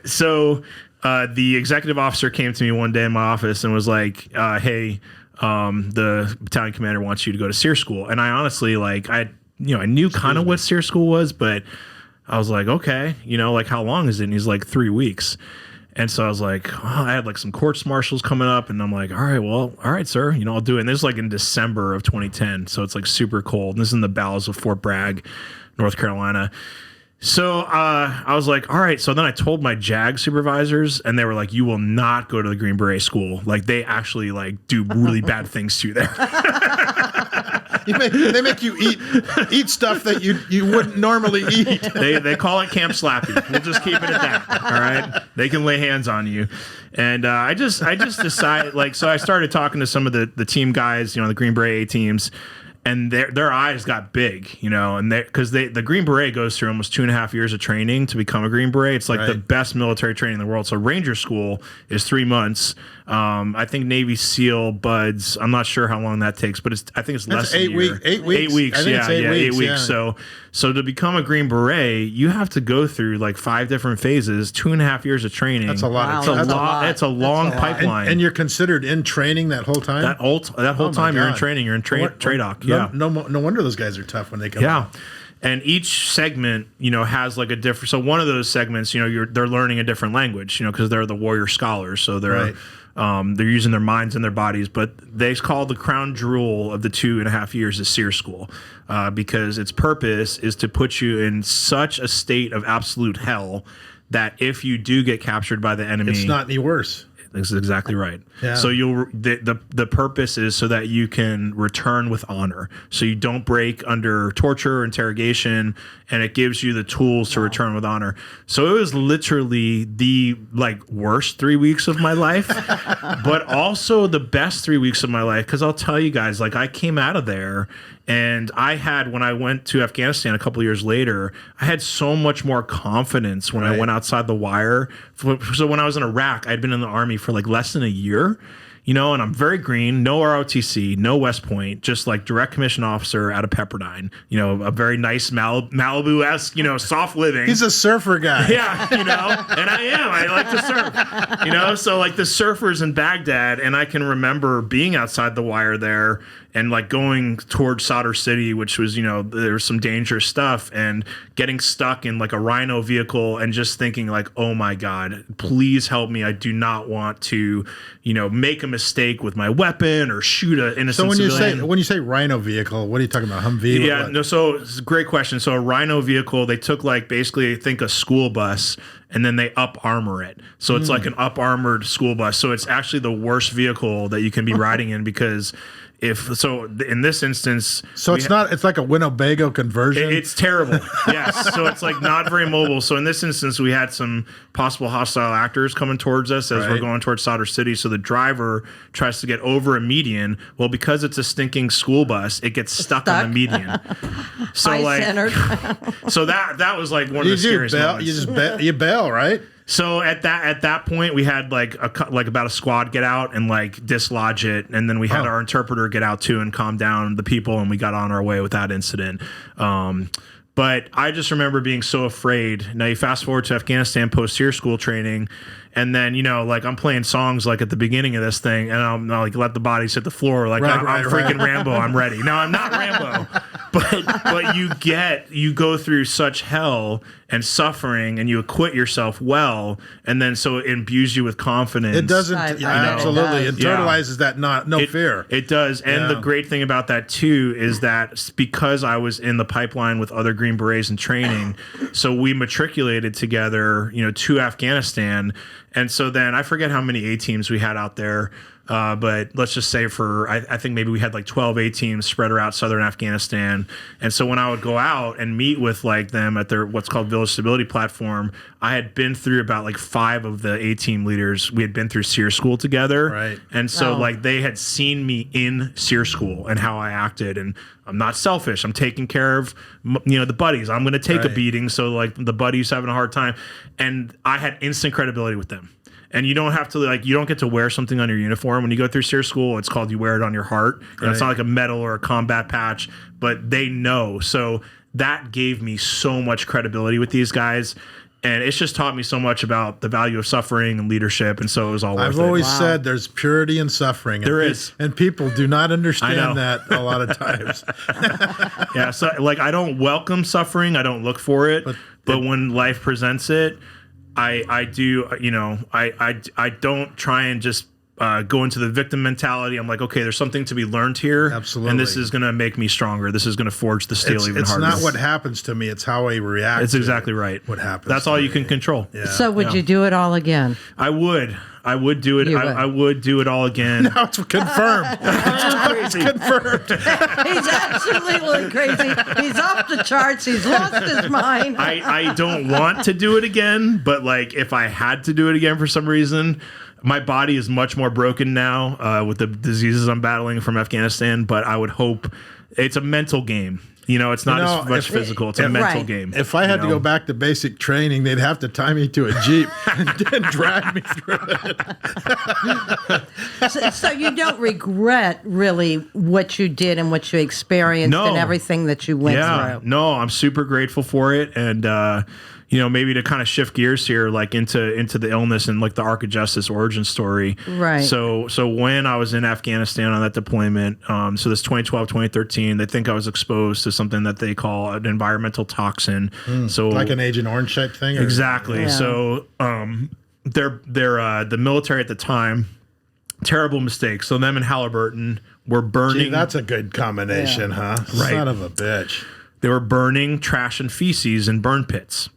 So the executive officer came to me one day in my office and was like, hey, the battalion commander wants you to go to SEER school. And I honestly, I knew kind of what SEER school was, but I was like, okay, like how long is it? And he's like 3 weeks. And so I was like, I had like some courts martials coming up, and I'm like, all right, sir, I'll do it. And this is like in December of 2010. So it's like super cold. And this is in the bowels of Fort Bragg, North Carolina. So I was like, all right. So then I told my JAG supervisors, and they were like, you will not go to the Green Beret school. Like they actually like do really bad things to you there. They make you eat stuff that you wouldn't normally eat. They call it Camp Slappy. We'll just keep it at that. All right. They can lay hands on you. And I just decided, so I started talking to some of the team guys, the Green Beret A teams. And their eyes got big, and because the Green Beret goes through almost 2.5 years of training to become a Green Beret. It's like the best military training in the world. So Ranger School is 3 months. I think Navy SEAL Buds. I'm not sure how long that takes, but I think it's less than 8 weeks. 8 weeks. 8 weeks. I think it's 8 weeks. Yeah. So to become a Green Beret, you have to go through like 5 different phases, 2.5 years of training. That's a lot. It's a long pipeline. And you're considered in training that whole time. That whole time you're in training. You're in TRADOC. Yeah. No wonder those guys are tough when they come. Yeah. And each segment, has like a different. So one of those segments, they're learning a different language, because they're the warrior scholars. So they're using their minds and their bodies. But they call the crown jewel of the 2.5 years is SEER school, because its purpose is to put you in such a state of absolute hell that if you do get captured by the enemy, it's not any worse. That's exactly right. Yeah. So the purpose is so that you can return with honor. So you don't break under torture or interrogation, and it gives you the tools to return with honor. So it was literally the worst 3 weeks of my life, but also the best 3 weeks of my life. Because I'll tell you guys, I came out of there. And when I went to Afghanistan a couple of years later, I had so much more confidence when I went outside the wire. So when I was in Iraq, I'd been in the Army for less than a year, and I'm very green, no ROTC, no West Point, just direct commission officer out of Pepperdine, a very nice Malibu-esque, soft living. He's a surfer guy. Yeah, and I like to surf, so the surfers in Baghdad, and I can remember being outside the wire there and going towards Sadr City, which was, there was some dangerous stuff, and getting stuck in a Rhino vehicle and just thinking oh my God, please help me. I do not want to, make a mistake with my weapon or shoot an innocent civilian. So when you say Rhino vehicle, what are you talking about? Humvee? Yeah, no. So it's a great question. So a Rhino vehicle, they took basically I think a school bus, and then they up armor it. So it's like an up armored school bus. So it's actually the worst vehicle that you can be riding in, because in this instance, so it's like a Winnebago conversion. It's terrible. Yes. So it's not very mobile. So in this instance, we had some possible hostile actors coming towards us as we're going towards Sadr City. So the driver tries to get over a median. Well, because it's a stinking school bus, it gets stuck on the median. So so that was one of the scariest moments. You bail, right? So at that point, we had about a squad get out and dislodge it, and then we had our interpreter get out too and calm down the people, and we got on our way with that incident. But I just remember being so afraid. Now you fast forward to Afghanistan post-SEER school training, and then I'm playing songs at the beginning of this thing, and I'll let the bodies hit the floor I'm freaking Rambo. I'm ready. No, I'm not Rambo. but you go through such hell and suffering, and you acquit yourself well, and then so it imbues you with confidence. It doesn't. I Yeah, know. absolutely. It Yeah. internalizes that no fear. It does. And Yeah. the great thing about that too is that because I was in the pipeline with other Green Berets in training, so we matriculated together, to Afghanistan. And so then I forget how many A teams we had out there. But let's just say I think maybe we had like 12 A teams spread around southern Afghanistan. And so when I would go out and meet with like them at their what's called Village Stability Platform, I had been through about like 5 of the A team leaders. We had been through SEER school together. Right. And so like they had seen me in SEER school and how I acted. And I'm not selfish. I'm taking care of, the buddies. I'm going to take a Right. beating. So like the buddies having a hard time. And I had instant credibility with them. And you don't have to you don't get to wear something on your uniform. When you go through SEER school, it's called you wear it on your heart. And it's not like a medal or a combat patch, but they know. So that gave me so much credibility with these guys. And it's just taught me so much about the value of suffering and leadership. And so it was all worth I've it. always said there's purity in suffering. There is. And people do not know. understand that a lot of times. Yeah. So I don't welcome suffering. I don't look for it. But when life presents it, I do, I don't try and just go into the victim mentality. I'm like, okay, there's something to be learned here. Absolutely. And this is going to make me stronger. This is going to forge the steel even It's harder. not what happens to me. It's how I react. It's to exactly right. What happens. That's to all you me. can control. Yeah. So would you do it all again? I would do it. You would. I would do it all again. Now it's confirmed. It's confirmed. He's absolutely crazy. He's off the charts. He's lost his mind. I don't want to do it again, but like if I had to do it again for some reason, my body is much more broken now with the diseases I'm battling from Afghanistan. But I would hope it's a mental game. It's not as much physical. It's a mental right. game. If I had to go back to basic training, they'd have to tie me to a Jeep and drag me through it. So you don't regret really what you did and what you experienced No. and everything that you went through. No, I'm super grateful for it. And, maybe to kind of shift gears here, like into the illness and like the Arc of Justice origin story. Right. So when I was in Afghanistan on that deployment, so this 2012, 2013, they think I was exposed to something that they call an environmental toxin. So Like an Agent Orange type thing? Or? exactly. Yeah. So, they're the military at the time, terrible mistake. So them and Halliburton were burning. Gee, that's a good combination, huh? Right. Son of a bitch. They were burning trash and feces in burn pits.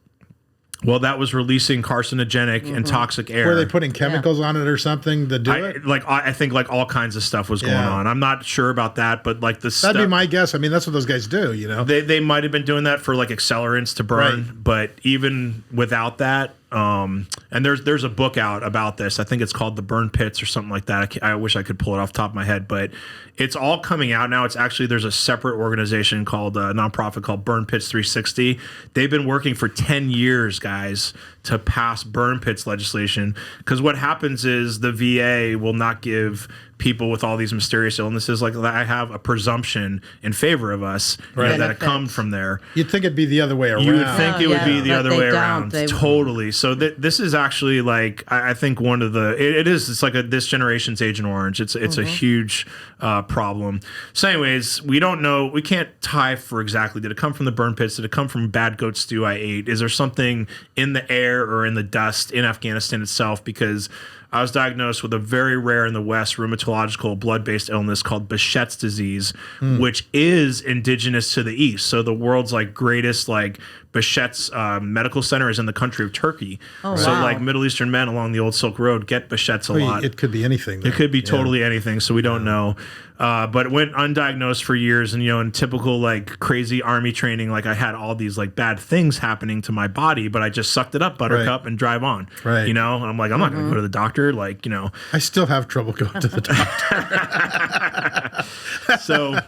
Well, that was releasing carcinogenic and toxic air. Were they putting chemicals on it or something to do it? I think like all kinds of stuff was going Yeah. on. I'm not sure about that, but like the stuff. That'd be my guess. I mean, that's what those guys do, They might have been doing that for like accelerants to burn, Right. but even without that, and there's a book out about this. I think it's called The Burn Pits or something like that. I wish I could pull it off the top of my head, but it's all coming out now. It's actually there's a separate organization called a nonprofit called Burn Pits 360. They've been working for 10 years, guys, to pass burn pits legislation. Because what happens is the VA will not give people with all these mysterious illnesses like I have a presumption in favor of us Right. that it comes from there. You'd think it'd be the other way around. You would think it would be the but other they way don't. around. They- Totally. So this is actually like I think one of the it's like this generation's Agent Orange. It's a huge problem. So anyways, we don't know. We can't tie for exactly did it come from the burn pits? Did it come from bad goat stew I ate? Is there something in the air or in the dust in Afghanistan itself? Because I was diagnosed with a very rare in the West rheumatological blood-based illness called Behçet's disease, which is indigenous to the East. So the world's like greatest like Behçet's medical center is in the country of Turkey. Oh, so wow. like Middle Eastern men along the old Silk Road get Behçet's a lot. It could be anything. It could be totally anything, so we don't know. But it went undiagnosed for years, and in typical like crazy army training, like I had all these like bad things happening to my body, but I just sucked it up, buttercup, and drive on. Right. And I'm like, I'm not going to go to the doctor. Like, I still have trouble going to the doctor. so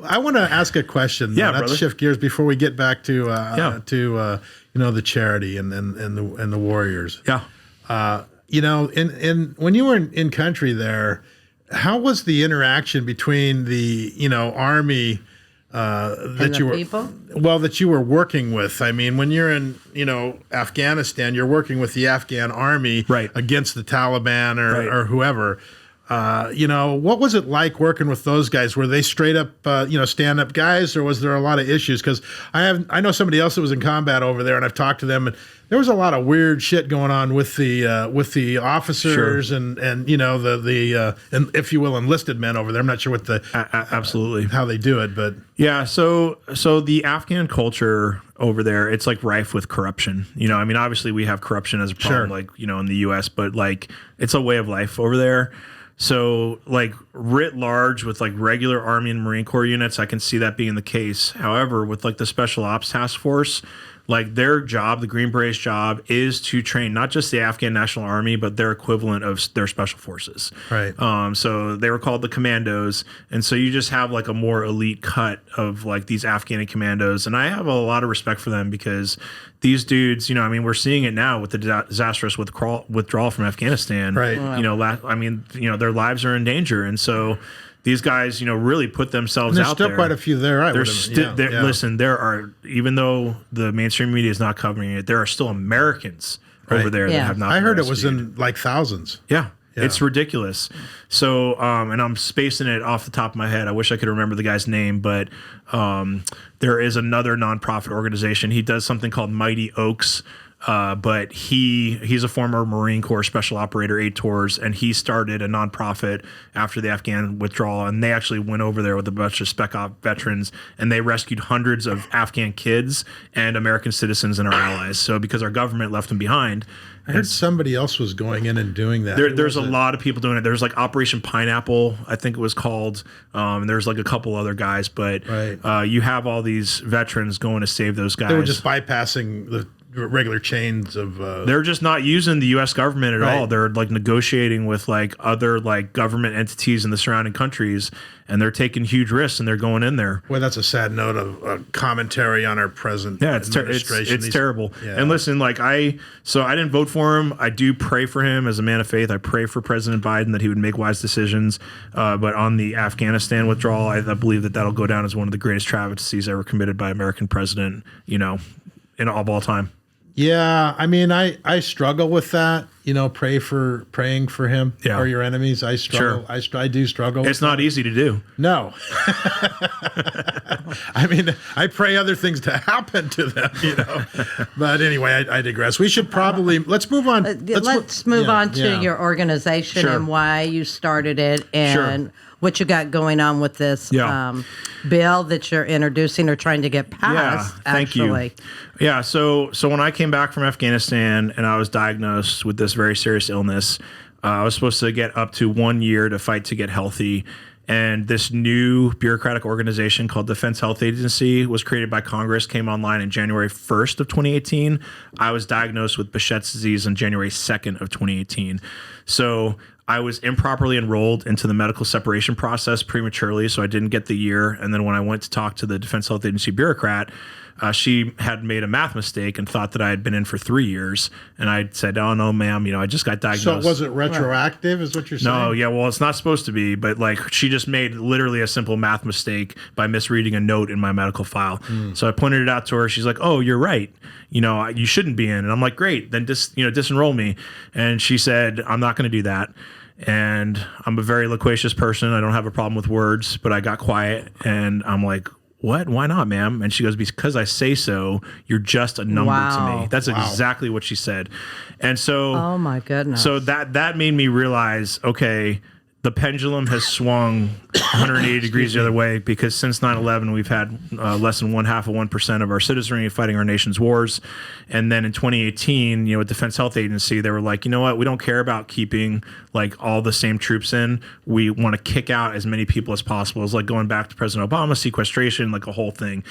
I want to ask a question. Yeah, Let's brother. shift gears before we get back to Yeah. the charity and the warriors. yeah. In when you were in country there, how was the interaction between the army that you were people? that you were working with? I mean, when you're in Afghanistan, you're working with the Afghan army Right. against the Taliban Right. or whoever. what was it like working with those guys? Were they straight up, stand-up guys, or was there a lot of issues? Because I know somebody else that was in combat over there, and I've talked to them, and there was a lot of weird shit going on with the officers and the and if you will enlisted men over there. I'm not sure what the absolutely how they do it, but yeah. So the Afghan culture over there, it's like rife with corruption. Obviously we have corruption as a problem, like in the U.S., but like it's a way of life over there. So like writ large with like regular Army and Marine Corps units, I can see that being the case. However, with like the Special Ops Task Force, like their job, the Green Berets' job, is to train not just the Afghan National Army, but their equivalent of their special forces. Right. So they were called the Commandos, and so you just have like a more elite cut of like these Afghani commandos, and I have a lot of respect for them because these dudes, we're seeing it now with the disastrous withdrawal from Afghanistan. Right. Their lives are in danger, and so these guys, really put themselves out there. There's still quite a few there. Listen, there are, even though the mainstream media is not covering it, there are still Americans over there that have not been I heard rescued. it was in like thousands. Yeah. It's ridiculous. So, and I'm spacing it off the top of my head. I wish I could remember the guy's name, but there is another nonprofit organization. He does something called Mighty Oaks. But he's a former Marine Corps special operator, 8 tours, and he started a nonprofit after the Afghan withdrawal, and they actually went over there with a bunch of Spec Op veterans, and they rescued hundreds of Afghan kids and American citizens and our allies. So because our government left them behind. I heard somebody else was going in and doing that. There's a lot of people doing it. There's like Operation Pineapple, I think it was called. And there's like a couple other guys, but you have all these veterans going to save those guys. They were just bypassing the regular chains of they're just not using the U.S. government at all. They're like negotiating with like other like government entities in the surrounding countries, and they're taking huge risks, and they're going in there. Well, that's a sad note of commentary on our present administration. It's terrible. Yeah. And listen, like I didn't vote for him. I do pray for him as a man of faith. I pray for President Biden that he would make wise decisions. But on the Afghanistan withdrawal, I believe that'll go down as one of the greatest travesties ever committed by an American president, in all time. Yeah, I struggle with that. Praying for him or your enemies. I struggle. Sure. I do struggle. It's not easy to do. No. I pray other things to happen to them. But anyway, I digress. We should probably let's move on. Let's move on to your organization and why you started it and what you got going on with this bill that you're introducing or trying to get passed. Thank you. Yeah, so when I came back from Afghanistan and I was diagnosed with this very serious illness, I was supposed to get up to 1 year to fight to get healthy. And this new bureaucratic organization called Defense Health Agency was created by Congress, came online in January 1st of 2018. I was diagnosed with Behçet's disease on January 2nd of 2018. So I was improperly enrolled into the medical separation process prematurely, so I didn't get the year. And then when I went to talk to the Defense Health Agency bureaucrat, she had made a math mistake and thought that I had been in for 3 years. And I said, "Oh, no, ma'am, I just got diagnosed." So was it retroactive is what you're saying? No, yeah, well, it's not supposed to be. But like she just made literally a simple math mistake by misreading a note in my medical file. So I pointed it out to her. She's like, "Oh, you're right. You shouldn't be in." And I'm like, "Great, then disenroll me." And she said, "I'm not going to do that." And I'm a very loquacious person. I don't have a problem with words, but I got quiet and I'm like, "What? Why not, ma'am?" And she goes, "Because I say so, you're just a number to me." That's exactly what she said. And so, oh my goodness. So that made me realize, okay, the pendulum has swung 180 degrees the other way, because since 9/11, we've had less than 0.5% of our citizenry fighting our nation's wars. And then in 2018, with Defense Health Agency, they were like, "You know what? We don't care about keeping like all the same troops in. We want to kick out as many people as possible." It's like going back to President Obama, sequestration, like a whole thing.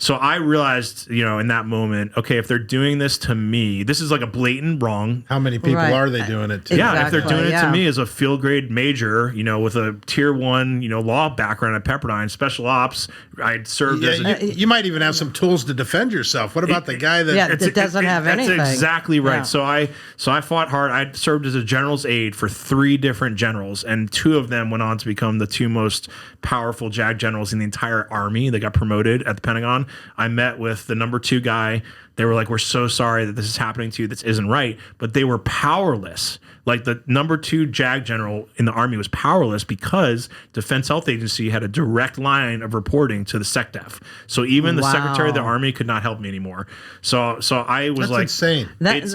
So I realized, in that moment, okay, if they're doing this to me, this is like a blatant wrong. How many people are they doing it to? Yeah, if they're doing it to me as a field grade major, with a tier 1, law background at Pepperdine, special ops, I'd served as you might even have some tools to defend yourself. What about the guy that doesn't have anything? That's exactly right. Yeah. So I fought hard. I served as a general's aide for 3 different generals, and 2 of them went on to become the 2 most powerful JAG generals in the entire Army. They got promoted at the Pentagon. I met with the number 2 guy, They were like, we're so sorry that this is happening to you. This isn't right. But they were powerless. Like the number 2 JAG general in the Army was powerless because Defense Health Agency had a direct line of reporting to the SecDef. So even the Secretary of the Army could not help me anymore. So I was That's like, insane. How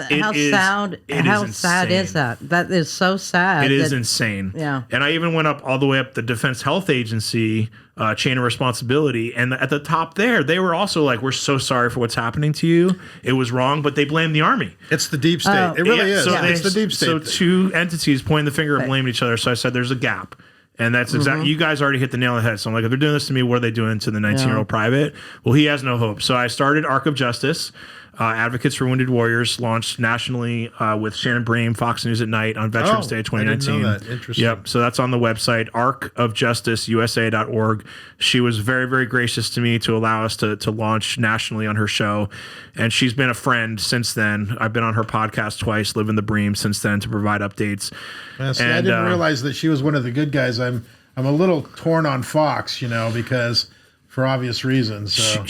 sad is that? That is so sad. It is insane. Yeah. And I even went up all the way up the Defense Health Agency chain of responsibility. And at the top there, they were also like, we're so sorry for what's happening to you. It was wrong, but they blamed the Army. It's the deep state. It really is. So It's the deep state. So two entities pointing the finger and blaming each other. So I said, there's a gap. And that's exactly, you guys already hit the nail on the head. So I'm like, if they're doing this to me, what are they doing to the 19-year-old private? Well, he has no hope. So I started Arc of Justice. Advocates for Wounded Warriors launched nationally with Shannon Bream, Fox News at Night on Veterans Day 2019. I didn't know that. Interesting. Yep. So that's on the website, arcofjusticeusa.org. She was very, very gracious to me to allow us to launch nationally on her show. And she's been a friend since then. I've been on her podcast twice, Living the Bream, since then to provide updates. See, I didn't realize that she was one of the good guys. I'm a little torn on Fox, because for obvious reasons. So.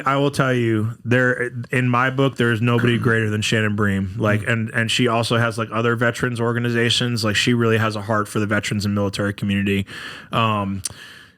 I will tell you, there in my book, there is nobody greater than Shannon Bream. Like, and she also has like other veterans organizations. Like, she really has a heart for the veterans and military community.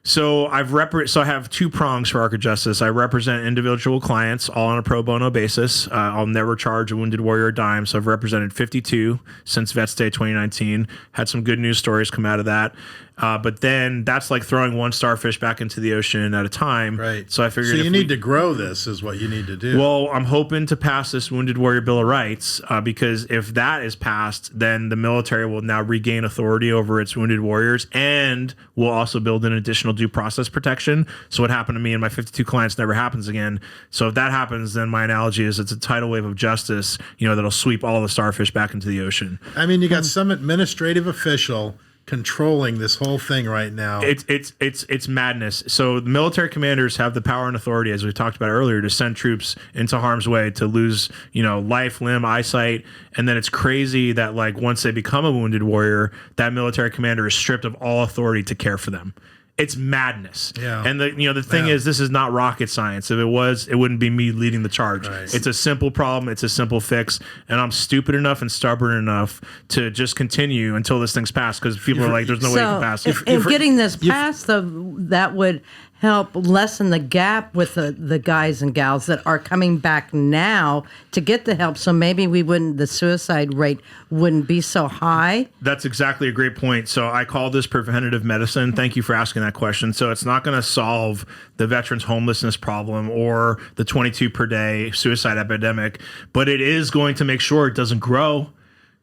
So I have 2 prongs for Arc of Justice. I represent individual clients all on a pro bono basis. I'll never charge a wounded warrior a dime. So I've represented 52 since Vets Day 2019. Had some good news stories come out of that. But then that's like throwing one starfish back into the ocean at a time. Right. So I figured you need to grow this is what you need to do. Well, I'm hoping to pass this Wounded Warrior Bill of Rights because if that is passed, then the military will now regain authority over its wounded warriors and will also build an additional due process protection. So what happened to me and my 52 clients never happens again. So if that happens, then my analogy is it's a tidal wave of justice, that'll sweep all the starfish back into the ocean. I mean, you got some administrative official controlling this whole thing right now. It's madness. So the military commanders have the power and authority, as we talked about earlier, to send troops into harm's way, to lose, life, limb, eyesight. And then it's crazy that like once they become a wounded warrior, that military commander is stripped of all authority to care for them. It's madness. Yeah. And the thing is, this is not rocket science. If it was, it wouldn't be me leading the charge. Right. It's a simple problem. It's a simple fix. And I'm stupid enough and stubborn enough to just continue until this thing's passed because people are like, there's no way it can pass. Getting this passed, that would help lessen the gap with the guys and gals that are coming back now to get the help. So maybe the suicide rate wouldn't be so high. That's exactly a great point. So I call this preventative medicine. Thank you for asking that question. So it's not going to solve the veterans homelessness problem or the 22 per day suicide epidemic, but it is going to make sure it doesn't grow.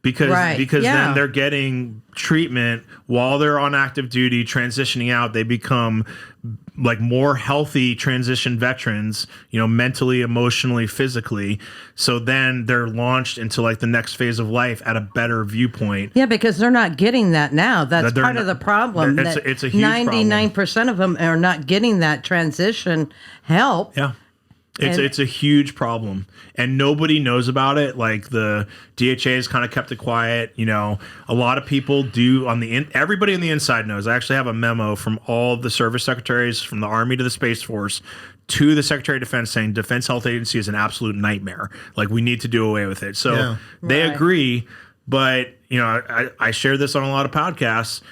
Because then they're getting treatment while they're on active duty, transitioning out. They become like more healthy transition veterans, mentally, emotionally, physically. So then they're launched into like the next phase of life at a better viewpoint. Yeah, because they're not getting that now. That's part of the problem. It's a huge 99% of them are not getting that transition help. Yeah. It's a huge problem, and nobody knows about it. Like the DHA has kind of kept it quiet. A lot of people do everybody on the inside knows. I actually have a memo from all the service secretaries from the Army to the Space Force to the Secretary of Defense saying Defense Health Agency is an absolute nightmare. Like we need to do away with it. So they agree, but I share this on a lot of podcasts.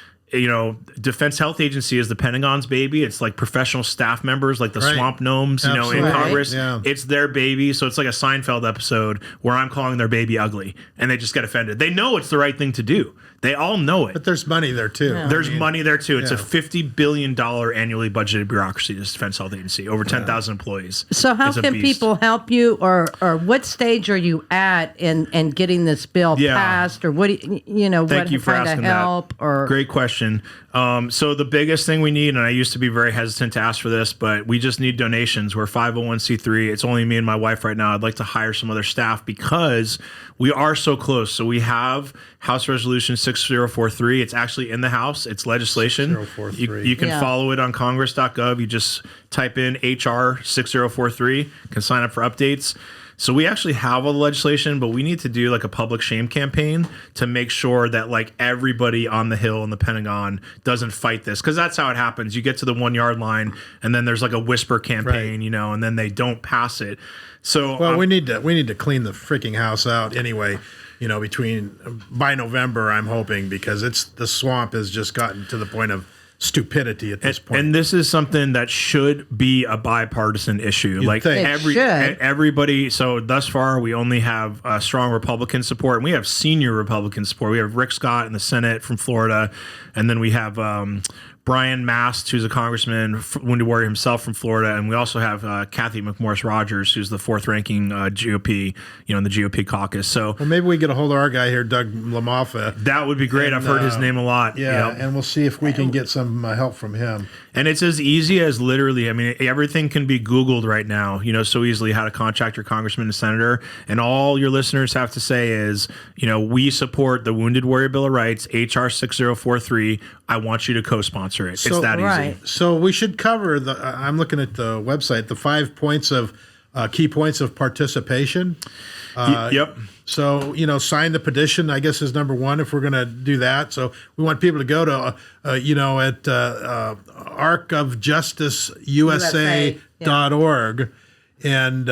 Defense Health Agency is the Pentagon's baby. It's like professional staff members, like the swamp gnomes, in Congress. Yeah. It's their baby. So it's like a Seinfeld episode where I'm calling their baby ugly and they just get offended. They know it's the right thing to do. They all know it. But there's money there too. Yeah. There's money there too. It's a $50 billion annually budgeted bureaucracy, this Defense Health Agency, over 10,000 employees. So how can people help you, or what stage are you at in getting this bill passed, or what Thank you for kind asking of help? That. Or great question. So the biggest thing we need, and I used to be very hesitant to ask for this, but we just need donations. We're 501c3. It's only me and my wife right now. I'd like to hire some other staff because we are so close. So we have House Resolution 6043. It's actually in the House. It's legislation. 6043. You can follow it on congress.gov. You just type in HR 6043, can sign up for updates. So we actually have all the legislation, but we need to do like a public shame campaign to make sure that like everybody on the Hill and the Pentagon doesn't fight this, because that's how it happens. You get to the 1 yard line, and then there's like a whisper campaign, Right. you know, and then they don't pass it. So Well, we need to clean the freaking house out anyway. You know, by November, I'm hoping, because the swamp has just gotten to the point of stupidity at this point. And this is something that should be a bipartisan issue. You'd like think. everybody. So thus far, we only have strong Republican support, and we have senior Republican support. We have Rick Scott in the Senate from Florida, and then we have Brian Mast, who's a congressman, Wounded Warrior himself from Florida, and we also have Kathy McMorris Rogers, who's the fourth-ranking GOP, in the GOP caucus. So well, maybe we get a hold of our guy here, Doug LaMaffa. That would be great. And, I've heard his name a lot. Yeah, Yep. and we'll see if we can get some help from him. And it's as easy as literally, I mean, everything can be Googled right now, so easily how to contact your congressman and senator. And all your listeners have to say is, we support the Wounded Warrior Bill of Rights, HR 6043. I want you to co-sponsor it. It's that easy. So we should cover I'm looking at the website, the 5 points of key points of participation. Yep. So, sign the petition, I guess, is number one if we're going to do that. So we want people to go to, at arcofjusticeusa.org. And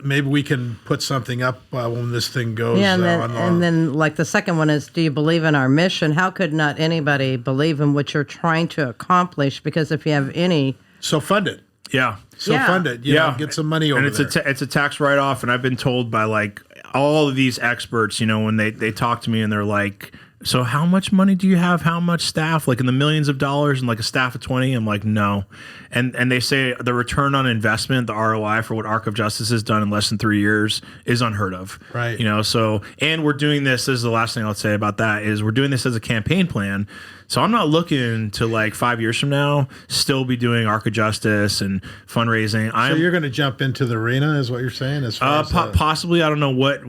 maybe we can put something up when this thing goes and then like the second one is, do you believe in our mission? How could not anybody believe in what you're trying to accomplish? Because if you have any... So fund it. Yeah. Fund it. Get some money over there. It's a tax write-off, and I've been told by like all of these experts, when they talk to me and they're like, so how much money do you have? How much staff? Like in the millions of dollars and like a staff of 20? I'm like, no. And they say the return on investment, the ROI for what Arc of Justice has done in less than 3 years is unheard of. Right. So, and we're doing this is the last thing I'll say about that is we're doing this as a campaign plan. So I'm not looking to like 5 years from now still be doing Arc of Justice and fundraising. So you're going to jump into the arena, is what you're saying? As far as possibly, I don't know what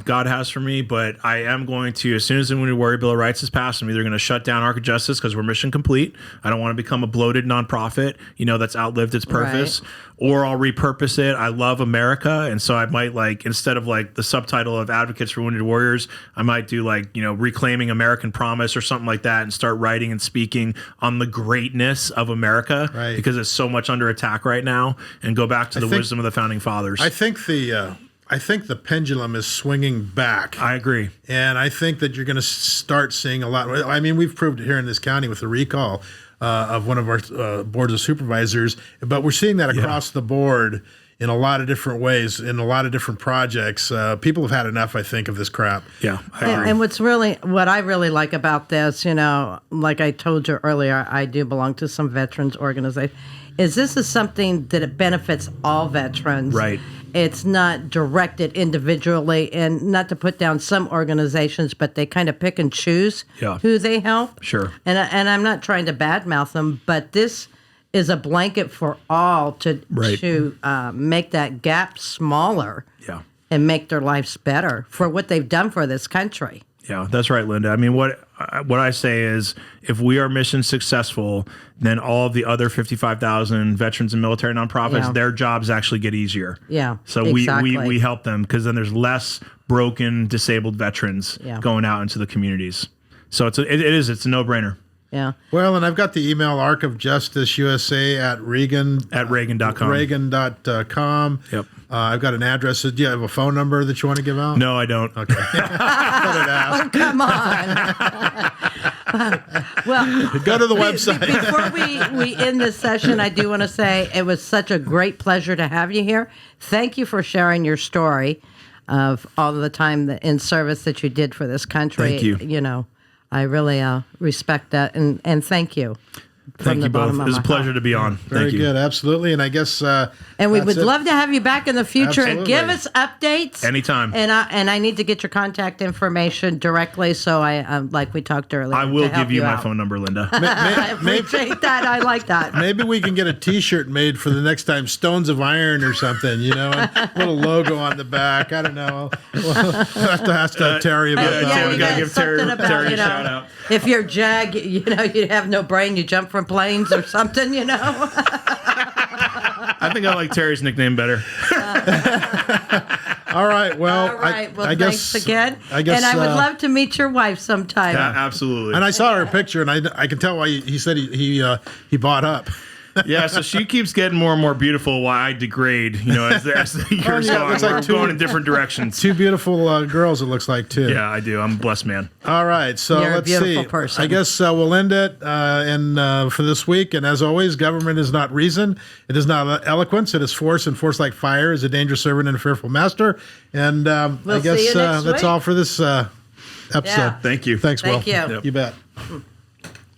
God has for me, but I am going to, as soon as the Wounded Warrior Bill of Rights is passed, I'm either going to shut down Arc of Justice because we're mission complete. I don't want to become a bloated nonprofit, that's outlived its purpose. Right. Or I'll repurpose it. I love America, and so I might instead of the subtitle of Advocates for Wounded Warriors, I might do Reclaiming American Promise or something like that, and start writing and speaking on the greatness of America, right, because it's so much under attack right now, and go back to the wisdom of the founding fathers. I think the pendulum is swinging back. I agree, and I think that you're going to start seeing a lot. I mean, we've proved it here in this county with the recall of one of our boards of supervisors, but we're seeing that across the board in a lot of different ways, in a lot of different projects. People have had enough, I think, of this crap. Yeah, I agree. And what I really like about this, like I told you earlier, I do belong to some veterans organization, is this is something that it benefits all veterans. Right. It's not directed individually, and not to put down some organizations, but they kind of pick and choose who they help. Sure. And I'm not trying to badmouth them, but this is a blanket for all to make that gap smaller. Yeah. And make their lives better for what they've done for this country. Yeah, that's right, Lynda. I mean, what I say is, if we are mission successful, then all of the other 55,000 veterans and military nonprofits, their jobs actually get easier. Yeah, so exactly. we help them, because then there's less broken, disabled veterans going out into the communities. So it's a no-brainer. Yeah. Well, and I've got the email Arc of Justice USA at Reagan. At Reagan.com. Reagan.com. Yep. I've got an address. Do you have a phone number that you want to give out? No, I don't. Okay. Oh, come on. Well, go to the website. Before we end this session, I do want to say it was such a great pleasure to have you here. Thank you for sharing your story of all of the time in service that you did for this country. Thank you. I really respect that, and thank you. Thank you both. It was a pleasure to be on. Very good, absolutely. And I guess and we would love to have you back in the future and give us updates anytime. And I need to get your contact information directly, so I like we talked earlier. I will give you my phone number, Lynda. I appreciate that. I like that. Maybe we can get a T-shirt made for the next time, Stones of Iron or something. A little logo on the back. I don't know. We'll have to ask Terry about that. Yeah, we you gotta got give something Terry about a shout out. If you're Jag, you have no brain. You jump from planes or something. I think I like Terry's nickname better. All right. Well, All right. Well, I thanks guess again. I guess, and I would love to meet your wife sometime. Yeah, absolutely. And I saw her picture, and I can tell why he said he bought up. Yeah, so she keeps getting more and more beautiful while I degrade, as the years go on. looks like We're two- going in different directions. Two beautiful girls, it looks like, too. Yeah, I do. I'm a blessed man. All right, so You're a let's beautiful see. person. I guess we'll end it for this week. And as always, government is not reason. It is not eloquence. It is force, and force like fire is a dangerous servant and a fearful master. And I We'll guess see you next that's week. all for this episode. Yeah. Thank you. Thanks, Will. Thank you. You bet.